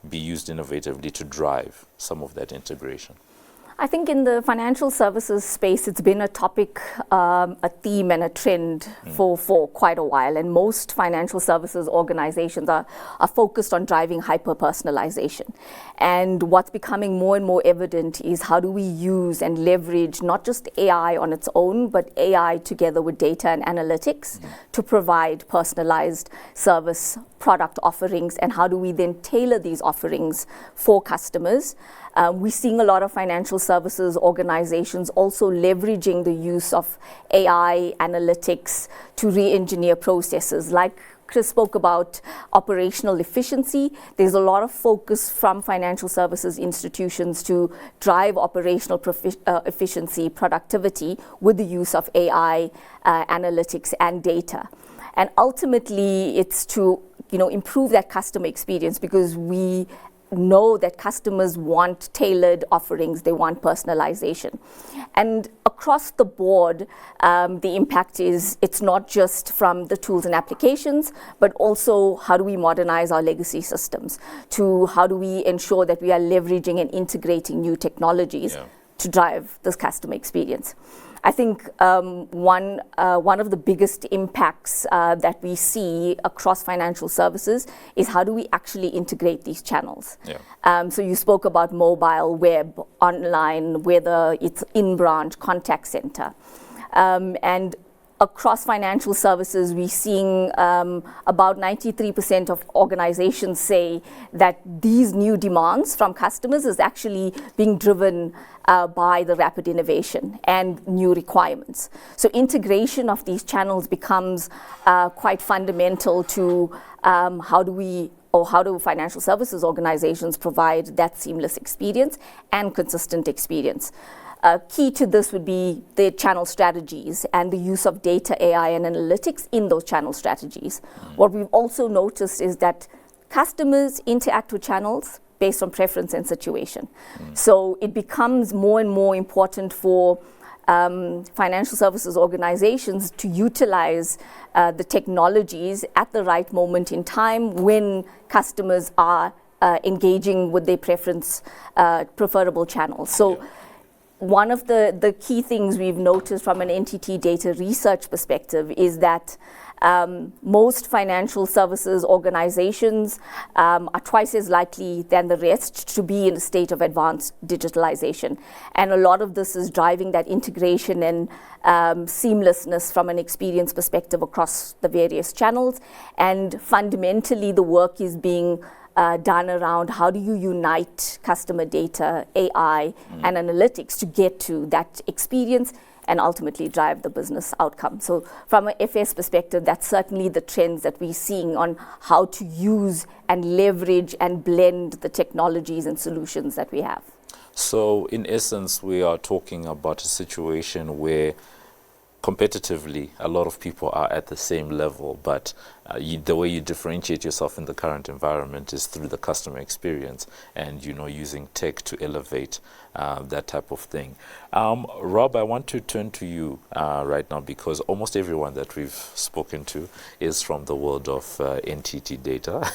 be used innovatively to drive some of that integration? I think in the financial services space, it's been a topic, a theme and a trend for quite a while. And most financial services organizations are focused on driving hyper-personalization. And what's becoming more and more evident is how do we use and leverage not just AI on its own, but AI together with data and analytics to provide personalized service product offerings, and how do we then tailor these offerings for customers. We're seeing a lot of financial services organizations also leveraging the use of AI analytics to re-engineer processes. Like Chris spoke about operational efficiency, there's a lot of focus from financial services institutions to drive operational efficiency, productivity with the use of AI analytics and data. And ultimately, it's to improve that customer experience, because we know that customers want tailored offerings, they want personalization. And across the board, the impact is, it's not just from the tools and applications, but also how do we modernize our legacy systems, to how do we ensure that we are leveraging and integrating new technologies to drive this customer experience. I think one of the biggest impacts that we see across financial services is how do we actually integrate these channels. So you spoke about mobile, web, online, whether it's in-branch, contact center. And across financial services, we're seeing about 93% of organizations say that these new demands from customers is actually being driven by the rapid innovation and new requirements. So integration of these channels becomes quite fundamental to how do financial services organizations provide that seamless experience and consistent experience. Key to this would be the channel strategies and the use of data, AI, and analytics in those channel strategies. What we've also noticed is that customers interact with channels based on preference and situation. So it becomes more and more important for financial services organizations to utilize the technologies at the right moment in time when customers are engaging with their preferable channels. So one of the key things we've noticed from an NTT Data research perspective is that most financial services organizations are twice as likely than the rest to be in a state of advanced digitalization. And a lot of this is driving that integration and seamlessness from an experience perspective across the various channels. And fundamentally, the work is being done around how do you unite customer data, AI, and analytics to get to that experience and ultimately drive the business outcome. So from an FS perspective, that's certainly the trends that we're seeing on how to use and leverage and blend the technologies and solutions that we have. So in essence, we are talking about a situation where competitively, a lot of people are at the same level, but the way you differentiate yourself in the current environment is through the customer experience and, you know, using tech to elevate that type of thing. Rob, I want to turn to you right now, because almost everyone that we've spoken to is from the world of NTT Data.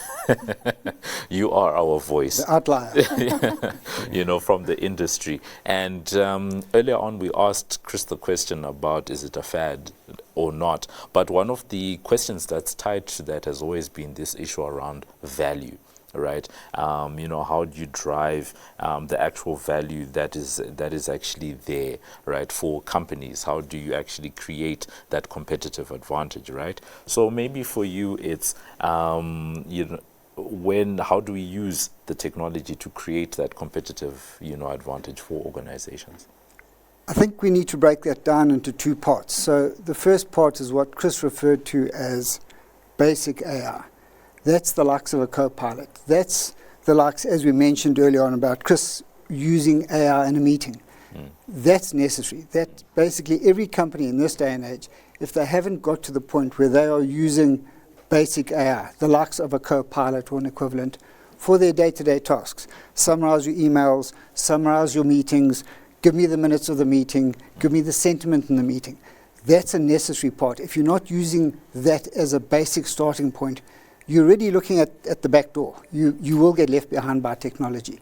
You are our voice. The outlier. You know, from the industry. And earlier on, we asked Chris the question about, is it a fad or not? But one of the questions that's tied to that has always been this issue around value. Right, you know, how do you drive the actual value that is actually there, right, for companies? How do you actually create that competitive advantage, right? So maybe for you, it's you know, how do we use the technology to create that competitive, you know, advantage for organizations? I think we need to break that down into two parts. So the first part is what Chris referred to as basic AI. That's the likes of a co-pilot. That's the likes, as we mentioned earlier on, about Chris using AI in a meeting. That's necessary. That basically every company in this day and age, if they haven't got to the point where they are using basic AI, the likes of a co-pilot or an equivalent, for their day-to-day tasks. Summarize your emails, summarize your meetings, give me the minutes of the meeting, give me the sentiment in the meeting. That's a necessary part. If you're not using that as a basic starting point, you're already looking at the back door. You will get left behind by technology.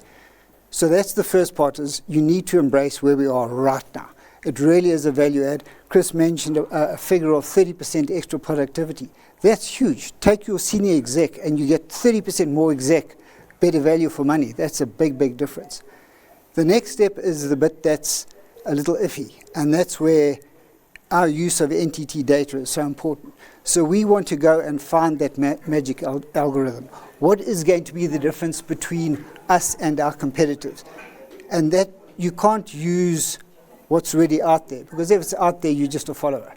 So that's the first part, is you need to embrace where we are right now. It really is a value add. Chris mentioned a figure of 30% extra productivity. That's huge. Take your senior exec and you get 30% more exec, better value for money. That's a big, big difference. The next step is the bit that's a little iffy, and that's where our use of NTT data is so important. So we want to go and find that magic algorithm. What is going to be the difference between us and our competitors? And that you can't use what's already out there, because if it's out there, you're just a follower.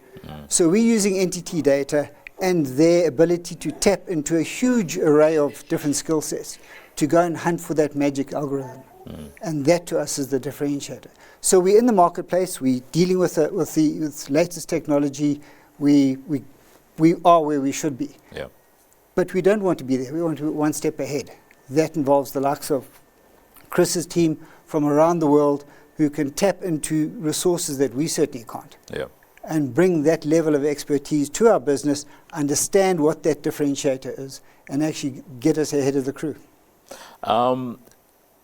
So we're using NTT data and their ability to tap into a huge array of different skill sets to go and hunt for that magic algorithm. And that to us is the differentiator. So we're in the marketplace, we're dealing with the latest technology, we are where we should be. Yeah. But we don't want to be there, we want to be one step ahead. That involves the likes of Chris's team from around the world who can tap into resources that we certainly can't. Yeah. And bring that level of expertise to our business, understand what that differentiator is, and actually get us ahead of the crew.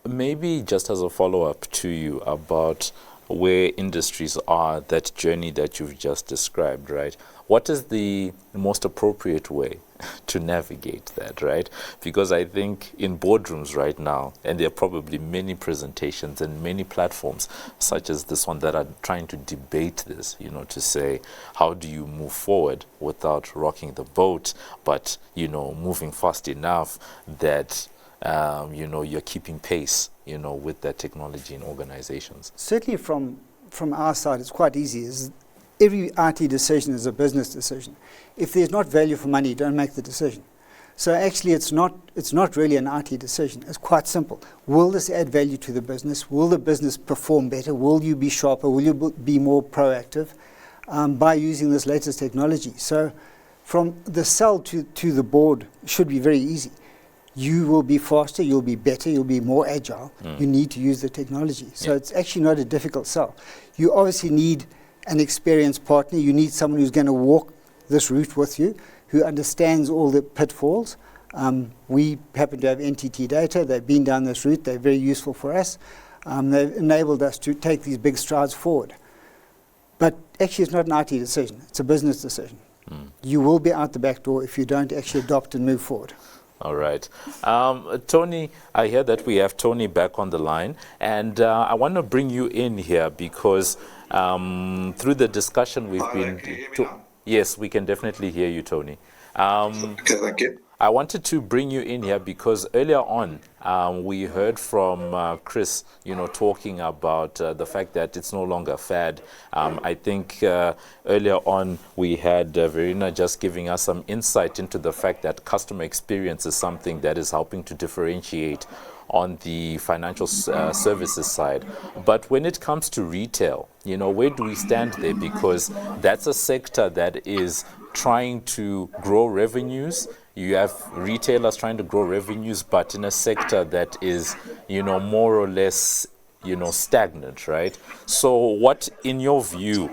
Maybe just as a follow-up to you about where industries are, that journey that you've just described, right? What is the most appropriate way to navigate that, right? Because I think in boardrooms right now, and there are probably many presentations and many platforms such as this one that are trying to debate this, you know, to say, how do you move forward without rocking the boat, but, you know, moving fast enough that you know, you're keeping pace, you know, with that technology in organizations? Certainly from our side, it's quite easy. Every IT decision is a business decision. If there's not value for money, don't make the decision. So actually, it's not really an IT decision. It's quite simple. Will this add value to the business? Will the business perform better? Will you be sharper? Will you be more proactive by using this latest technology? So from the sell to the board should be very easy. You will be faster, you'll be better, you'll be more agile. You need to use the technology. So it's actually not a difficult sell. You obviously need an experienced partner. You need someone who's going to walk this route with you, who understands all the pitfalls. We happen to have NTT Data. They've been down this route. They're very useful for us. They've enabled us to take these big strides forward. But actually, it's not an IT decision. It's a business decision. You will be out the back door if you don't actually adopt and move forward. All right. Tony, I hear that we have Tony back on the line, and I want to bring you in here because through the discussion we've been... Can you hear me now? Yes, we can definitely hear you, Tony. Okay, thank you. I wanted to bring you in here because earlier on we heard from Chris, talking about the fact that it's no longer a fad. I think earlier on we had Verena just giving us some insight into the fact that customer experience is something that is helping to differentiate on the financial services side. But when it comes to retail, where do we stand there? Because that's a sector that is trying to grow revenues. You have retailers trying to grow revenues, but in a sector that is, more or less, stagnant, right? So what, in your view,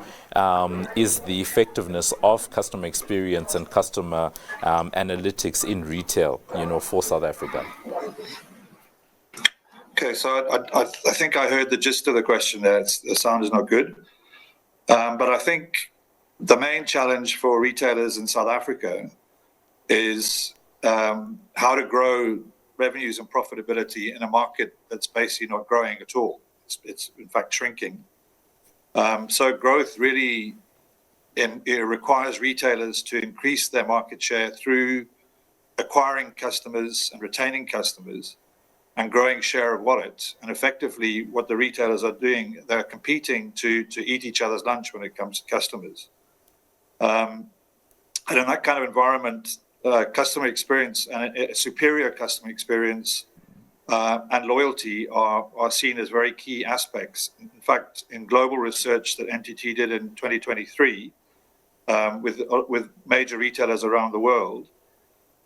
is the effectiveness of customer experience and customer analytics in retail, for South Africa? Okay, so I think I heard the gist of the question there. The sound is not good. But I think the main challenge for retailers in South Africa is how to grow revenues and profitability in a market that's basically not growing at all. It's in fact shrinking. So growth really requires retailers to increase their market share through acquiring customers and retaining customers and growing share of wallet. And effectively what the retailers are doing, they're competing to eat each other's lunch when it comes to customers. And in that kind of environment, customer experience and a superior customer experience and loyalty are seen as very key aspects. In fact, in global research that NTT did in 2023 with major retailers around the world,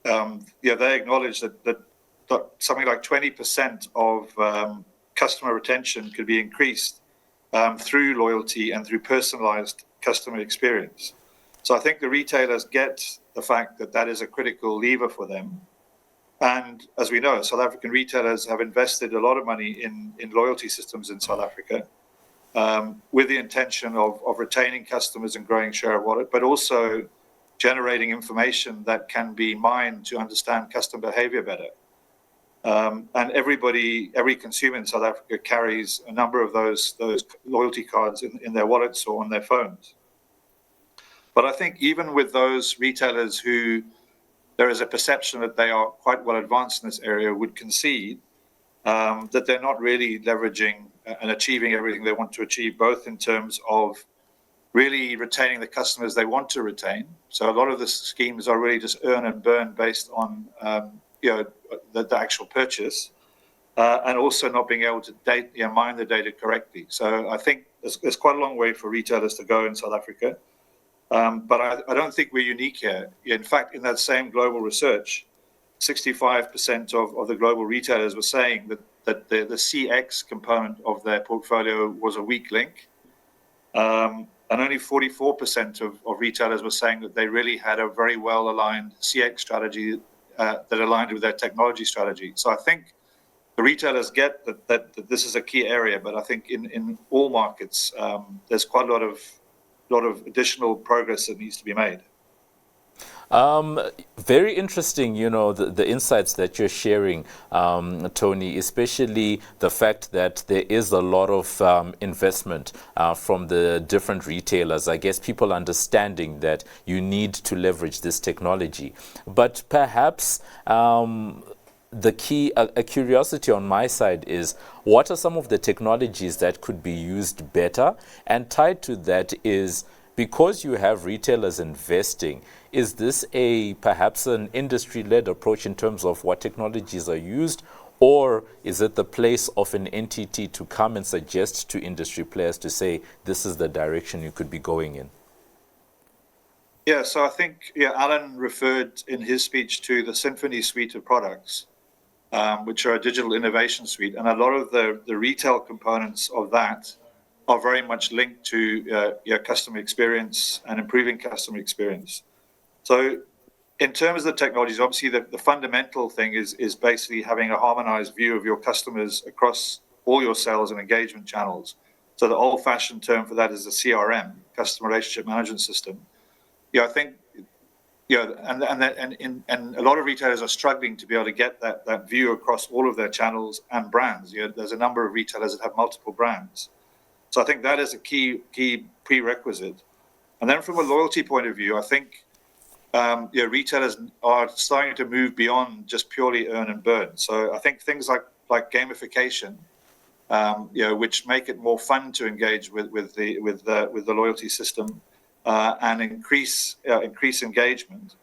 they acknowledged that something like 20% of customer retention could be increased through loyalty and through personalized customer experience. So I think the retailers get the fact that that is a critical lever for them. And as we know, South African retailers have invested a lot of money in loyalty systems in South Africa with the intention of retaining customers and growing share of wallet, but also generating information that can be mined to understand customer behavior better. And every consumer in South Africa carries a number of those loyalty cards in their wallets or on their phones. But I think even with those retailers who there is a perception that they are quite well advanced in this area would concede that they're not really leveraging and achieving everything they want to achieve, both in terms of really retaining the customers they want to retain. So a lot of the schemes are really just earn and burn based on the actual purchase, and also not being able to mine the data correctly. So I think there's quite a long way for retailers to go in South Africa. But I don't think we're unique here. In fact, in that same global research, 65% of the global retailers were saying that the CX component of their portfolio was a weak link. And only 44% of retailers were saying that they really had a very well-aligned CX strategy that aligned with their technology strategy. So I think the retailers get that this is a key area, but I think in all markets, there's quite a lot of additional progress that needs to be made. Very interesting, the insights that you're sharing, Tony, especially the fact that there is a lot of investment from the different retailers. I guess people understanding that you need to leverage this technology. But perhaps the key, a curiosity on my side is, what are some of the technologies that could be used better? And tied to that is, because you have retailers investing, is this perhaps an industry-led approach in terms of what technologies are used? Or is it the place of an entity to come and suggest to industry players to say, this is the direction you could be going in? Yeah, so I think Alan referred in his speech to the Symphony suite of products, which are a digital innovation suite. And a lot of the retail components of that are very much linked to customer experience and improving customer experience. So in terms of the technologies, obviously the fundamental thing is basically having a harmonized view of your customers across all your sales and engagement channels. So the old-fashioned term for that is the CRM, customer relationship management system. I think, and a lot of retailers are struggling to be able to get that view across all of their channels and brands. There's a number of retailers that have multiple brands. So I think that is a key prerequisite. And then from a loyalty point of view, I think retailers are starting to move beyond just purely earn and burn. So I think things like gamification, which make it more fun to engage with the loyalty system and increase engagement,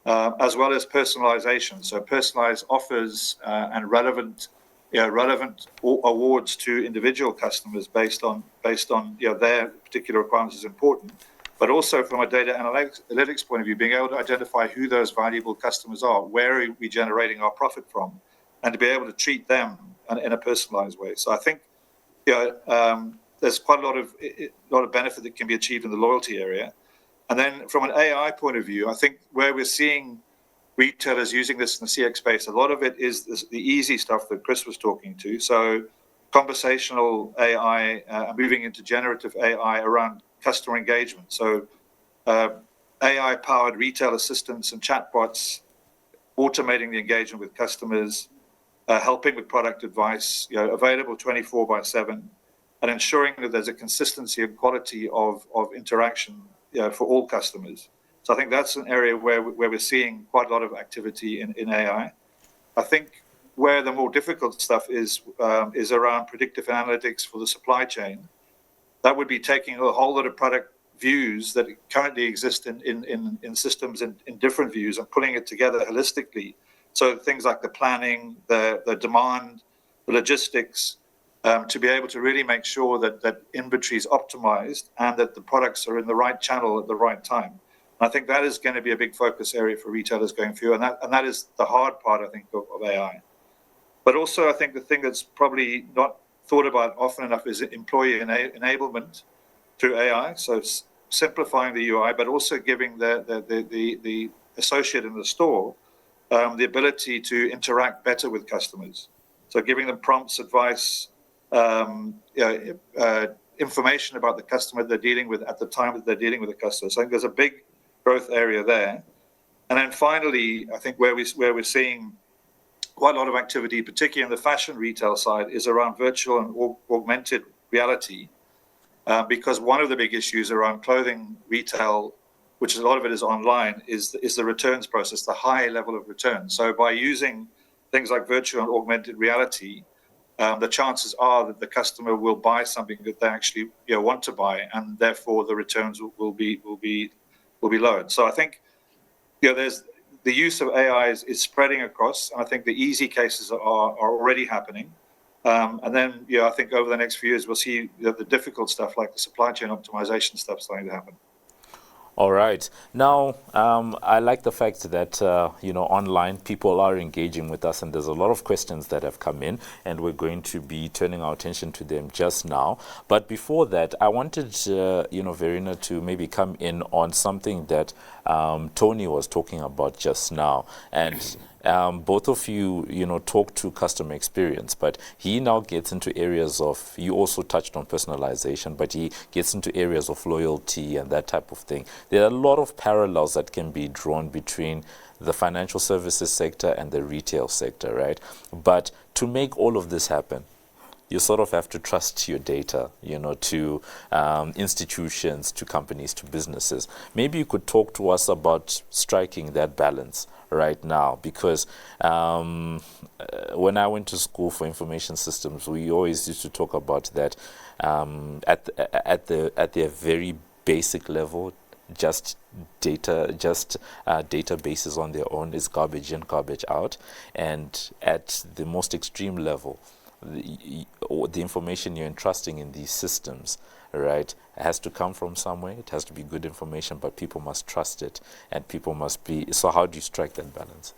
as well as personalization. So personalized offers and relevant awards to individual customers based on their particular requirements is important. But also from a data analytics point of view, being able to identify who those valuable customers are, where are we generating our profit from, and to be able to treat them in a personalized way. So I think there's quite a lot of benefit that can be achieved in the loyalty area. And then from an AI point of view, I think where we're seeing retailers using this in the CX space, a lot of it is the easy stuff that Chris was talking to. So conversational AI, moving into generative AI around customer engagement. So AI-powered retail assistants and chatbots, automating the engagement with customers, helping with product advice, available 24/7, and ensuring that there's a consistency and quality of interaction for all customers. So I think that's an area where we're seeing quite a lot of activity in AI. I think where the more difficult stuff is around predictive analytics for the supply chain. That would be taking a whole lot of product views that currently exist in systems in different views and putting it together holistically. So things like the planning, the demand, the logistics, to be able to really make sure that inventory is optimized and that the products are in the right channel at the right time. And I think that is going to be a big focus area for retailers going through, and that is the hard part, I think, of AI. But also, I think the thing that's probably not thought about often enough is employee enablement through AI. So simplifying the UI, but also giving the associate in the store the ability to interact better with customers. So giving them prompts, advice, information about the customer they're dealing with at the time that they're dealing with the customer. So I think there's a big growth area there. And then finally, I think where we're seeing quite a lot of activity, particularly in the fashion retail side, is around virtual and augmented reality. Because one of the big issues around clothing retail, which a lot of it is online, is the returns process, the high level of return. So by using things like virtual and augmented reality, the chances are that the customer will buy something that they actually want to buy, and therefore the returns will be lowered. So I think there's the use of AI is spreading across, and I think the easy cases are already happening. And then I think over the next few years we'll see the difficult stuff like the supply chain optimization stuff starting to happen. All right. Now, I like the fact that, online people are engaging with us, and there's a lot of questions that have come in, and we're going to be turning our attention to them just now. But before that, I wanted, Verena to maybe come in on something that Tony was talking about just now. And both of you, talk to customer experience, but he now gets into areas of, you also touched on personalization, but he gets into areas of loyalty and that type of thing. There are a lot of parallels that can be drawn between the financial services sector and the retail sector, right? But to make all of this happen, you sort of have to trust your data, to institutions, to companies, to businesses. Maybe you could talk to us about striking that balance right now, because when I went to school for information systems, we always used to talk about that at the very basic level, databases on their own is garbage in, garbage out, and at the most extreme level, the information you're entrusting in these systems, right, has to come from somewhere. It has to be good information, but people must trust it, and people must be. So how do you strike that balance?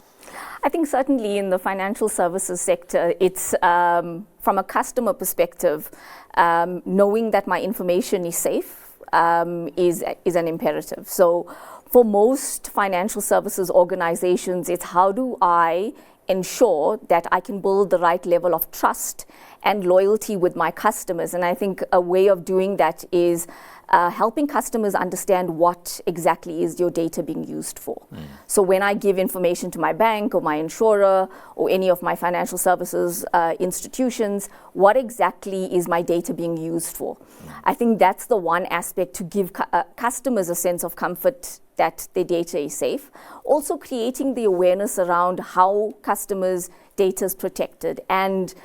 I think certainly in the financial services sector, it's from a customer perspective, knowing that my information is safe is an imperative. So for most financial services organizations, it's how do I ensure that I can build the right level of trust and loyalty with my customers. And I think a way of doing that is helping customers understand what exactly is your data being used for. So when I give information to my bank or my insurer or any of my financial services institutions, what exactly is my data being used for? I think that's the one aspect to give customers a sense of comfort that their data is safe. Also creating the awareness around how customers' data is protected and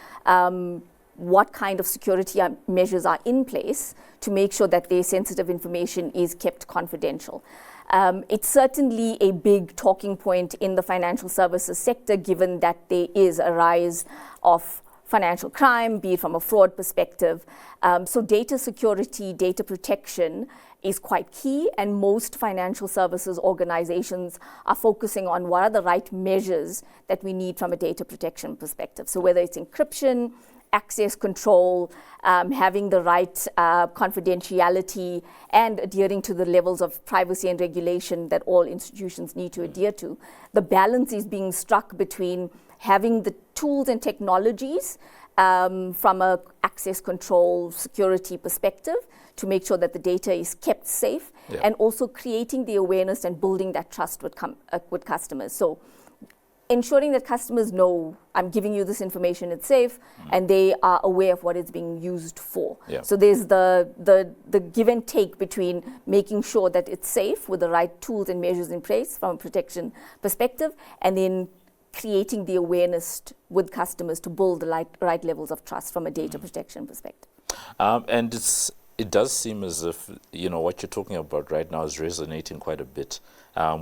what kind of security measures are in place to make sure that their sensitive information is kept confidential. It's certainly a big talking point in the financial services sector, given that there is a rise of financial crime, be it from a fraud perspective. So data security, data protection is quite key, and most financial services organizations are focusing on what are the right measures that we need from a data protection perspective. So whether it's encryption, access control, having the right confidentiality, and adhering to the levels of privacy and regulation that all institutions need to adhere to. The balance is being struck between having the tools and technologies from a access control security perspective to make sure that the data is kept safe, and also creating the awareness and building that trust with customers. So ensuring that customers know I'm giving you this information, it's safe, and they are aware of what it's being used for. So there's the give and take between making sure that it's safe with the right tools and measures in place from a protection perspective, and then creating the awareness with customers to build the right levels of trust from a data protection perspective. And it does seem as if, what you're talking about right now is resonating quite a bit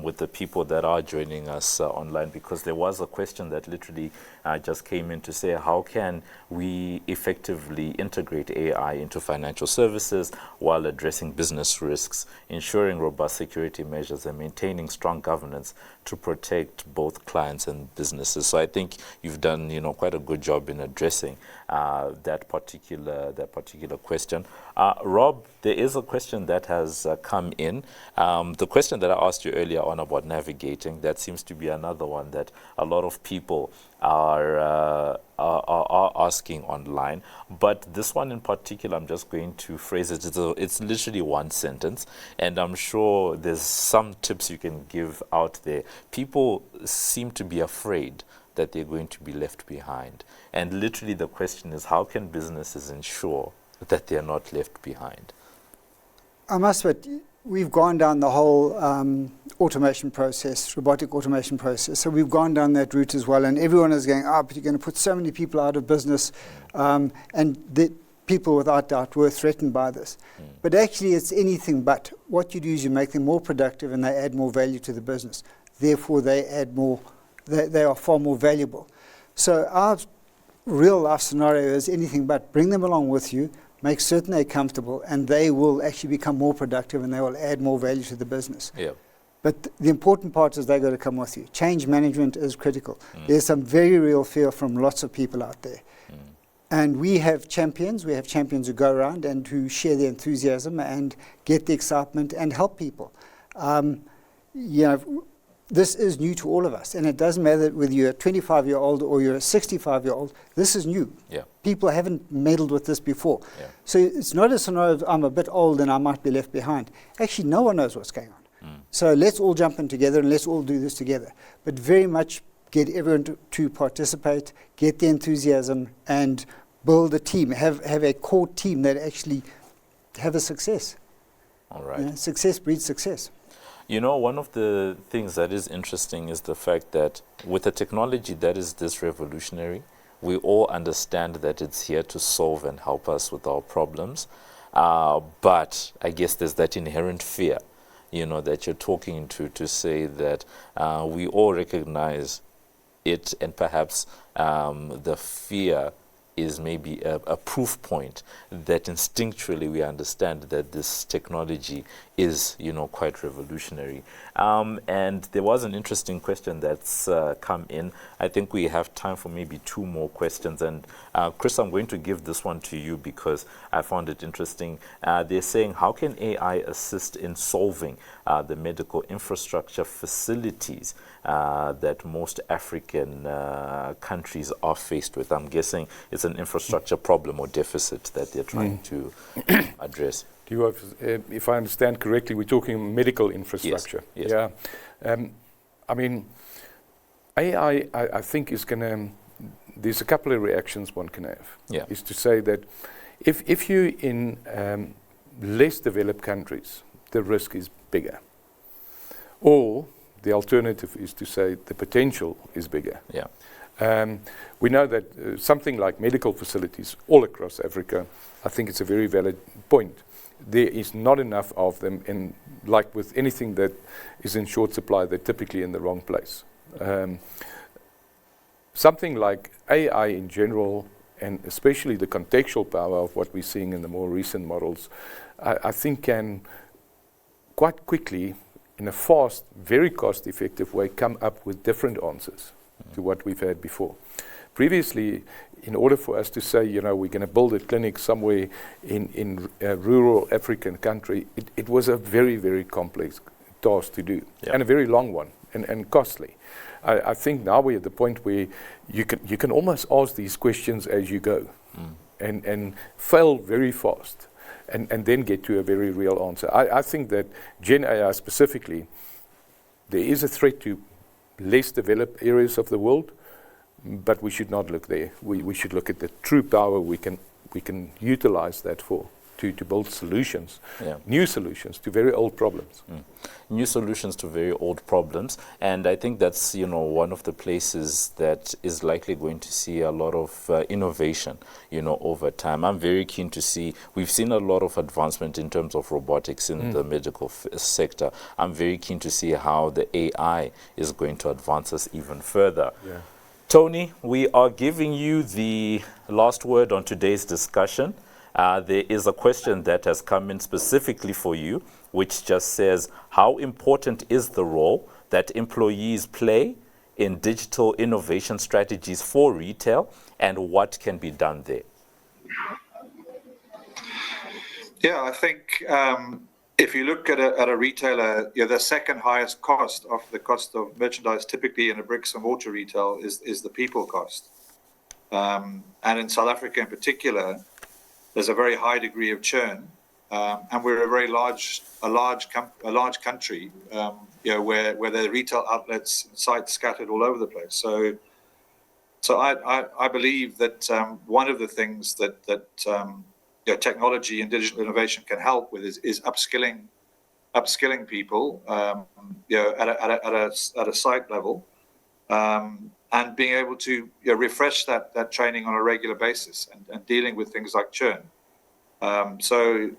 with the people that are joining us online, because there was a question that literally just came in to say, how can we effectively integrate AI into financial services while addressing business risks, ensuring robust security measures, and maintaining strong governance to protect both clients and businesses? So I think you've done, quite a good job in addressing that particular question. Rob, there is a question that has come in. The question that I asked you earlier on about navigating, that seems to be another one that a lot of people are asking online. But this one in particular, I'm just going to phrase it. It's literally one sentence, and I'm sure there's some tips you can give out there. People seem to be afraid that they're going to be left behind. And literally the question is, how can businesses ensure that they're not left behind? I must admit, we've gone down the whole automation process, robotic automation process. So we've gone down that route as well. And everyone is going, but you're going to put so many people out of business. And the people without doubt were threatened by this. But actually it's anything but. What you do is you make them more productive and they add more value to the business. Therefore they add more, they are far more valuable. So our real life scenario is anything but. Bring them along with you, make certain they're comfortable, and they will actually become more productive and they will add more value to the business. But the important part is they've got to come with you. Change management is critical. There's some very real fear from lots of people out there. And we have champions. We have champions who go around and who share the enthusiasm and get the excitement and help people. This is new to all of us, and it doesn't matter whether you're a 25-year-old or you're a 65-year-old. This is new. People haven't meddled with this before. So it's not a scenario of I'm a bit old and I might be left behind. Actually, no one knows what's going on. So let's all jump in together and let's all do this together. But very much get everyone to participate, get the enthusiasm, and build a team. Have a core team that actually have a success. All right. Success breeds success. One of the things that is interesting is the fact that with a technology that is this revolutionary, we all understand that it's here to solve and help us with our problems. But I guess there's that inherent fear, that you're talking to say that we all recognize it, and perhaps the fear is maybe a proof point that instinctually we understand that this technology is, quite revolutionary. And there was an interesting question that's come in. I think we have time for maybe 2 more questions. And Chris, I'm going to give this one to you because I found it interesting. They're saying, how can AI assist in solving the medical infrastructure facilities that most African countries are faced with? I'm guessing it's an infrastructure problem or deficit that they're trying to address. Do you have, if I understand correctly, we're talking medical infrastructure. Yes. Yeah. I mean, AI, I think is going to, there's a couple of reactions one can have. Yeah. Is to say that if you're in less developed countries, the risk is bigger. Or the alternative is to say the potential is bigger. Yeah. We know that something like medical facilities all across Africa, I think it's a very valid point. There is not enough of them, and like with anything that is in short supply, they're typically in the wrong place. Something like AI in general, and especially the contextual power of what we're seeing in the more recent models, I think can quite quickly, in a fast, very cost-effective way, come up with different answers to what we've had before. Previously, in order for us to say, you know, we're going to build a clinic somewhere in a rural African country, it was a very, very complex task to do, and a very long one, and costly. I think now we're at the point where you can almost ask these questions as you go, and fail very fast, and then get to a very real answer. I think that Gen AI specifically, there is a threat to less developed areas of the world, but we should not look there. We should look at the true power we can utilize that for, to build solutions, new solutions to very old problems. New solutions to very old problems, and I think that's, you know, one of the places that is likely going to see a lot of innovation, you know, over time. I'm very keen to see, we've seen a lot of advancement in terms of robotics in the medical sector. I'm very keen to see how the AI is going to advance us even further. Yeah. Tony, we are giving you the last word on today's discussion. There is a question that has come in specifically for you, which just says, how important is the role that employees play in digital innovation strategies for retail, and what can be done there? Yeah, I think if you look at a retailer, the second highest cost of the cost of merchandise, typically in a bricks and mortar retail, is the people cost. And in South Africa in particular, there's a very high degree of churn, and we're a very large country, where there are retail outlets and sites scattered all over the place. So I believe that one of the things that technology and digital innovation can help with is upskilling people, at a site level, and being able to refresh that training on a regular basis, and dealing with things like churn. So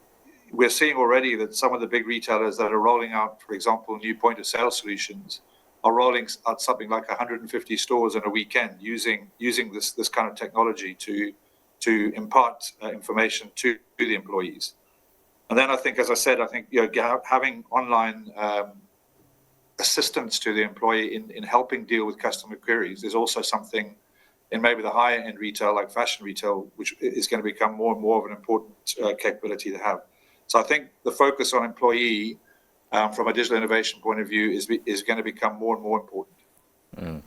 we're seeing already that some of the big retailers that are rolling out, for example, new point of sale solutions, are rolling out something like 150 stores in a weekend using this kind of technology to impart information to the employees. And then I think, as I said, having online assistance to the employee in helping deal with customer queries is also something in maybe the higher end retail, like fashion retail, which is going to become more and more of an important capability to have. So I think the focus on employee from a digital innovation point of view is going to become more and more important.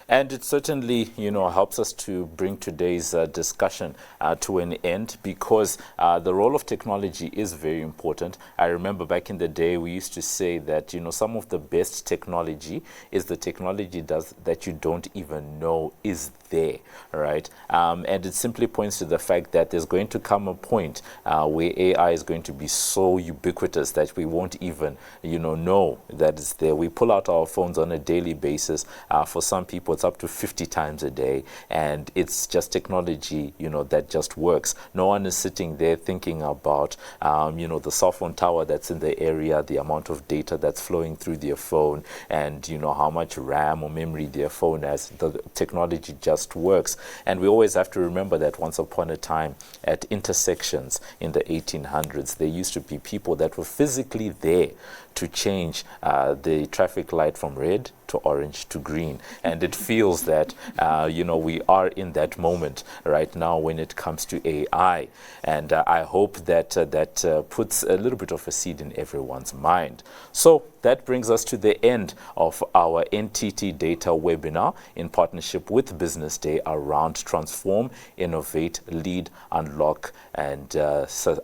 And it certainly, helps us to bring today's discussion to an end, because the role of technology is very important. I remember back in the day, we used to say that, some of the best technology is the technology that you don't even know is there, right? And it simply points to the fact that there's going to come a point where AI is going to be so ubiquitous that we won't even, know that it's there. We pull out our phones on a daily basis. For some people, it's up to 50 times a day, and it's just technology, that just works. No one is sitting there thinking about, the cell phone tower that's in the area, the amount of data that's flowing through their phone, and how much RAM or memory their phone has. The technology just works. And we always have to remember that once upon a time, at intersections in the 1800s, there used to be people that were physically there to change the traffic light from red to orange to green. And it feels that, we are in that moment right now when it comes to AI. And I hope that that puts a little bit of a seed in everyone's mind. So that brings us to the end of our NTT Data webinar in partnership with Business Day around Transform, Innovate, Lead, Unlock, and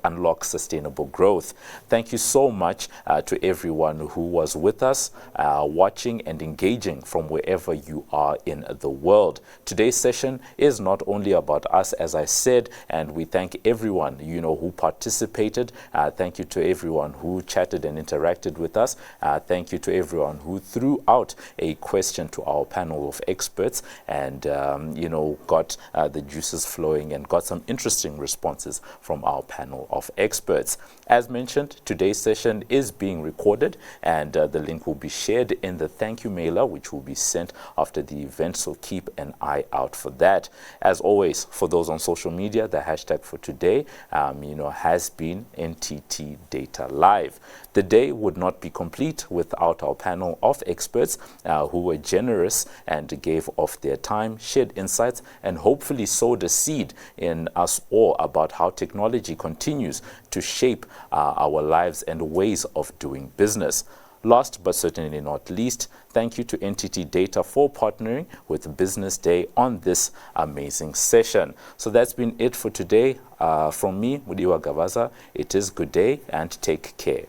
Unlock Sustainable Growth. Thank you so much to everyone who was with us, watching and engaging from wherever you are in the world. Today's session is not only about us, as I said, and we thank everyone, who participated. Thank you to everyone who chatted and interacted with us. Thank you to everyone who threw out a question to our panel of experts and, got the juices flowing and got some interesting responses from our panel of experts. As mentioned, today's session is being recorded, and the link will be shared in the thank you mailer, which will be sent after the event, so keep an eye out for that. As always, for those on social media, the hashtag for today, has been NTT Data Live. The day would not be complete without our panel of experts who were generous and gave of their time, shared insights, and hopefully sowed a seed in us all about how technology continues to shape our lives and ways of doing business. Last but certainly not least, thank you to NTT Data for partnering with Business Day on this amazing session. So that's been it for today. From me, Mudiwa Gavaza, it is good day and take care.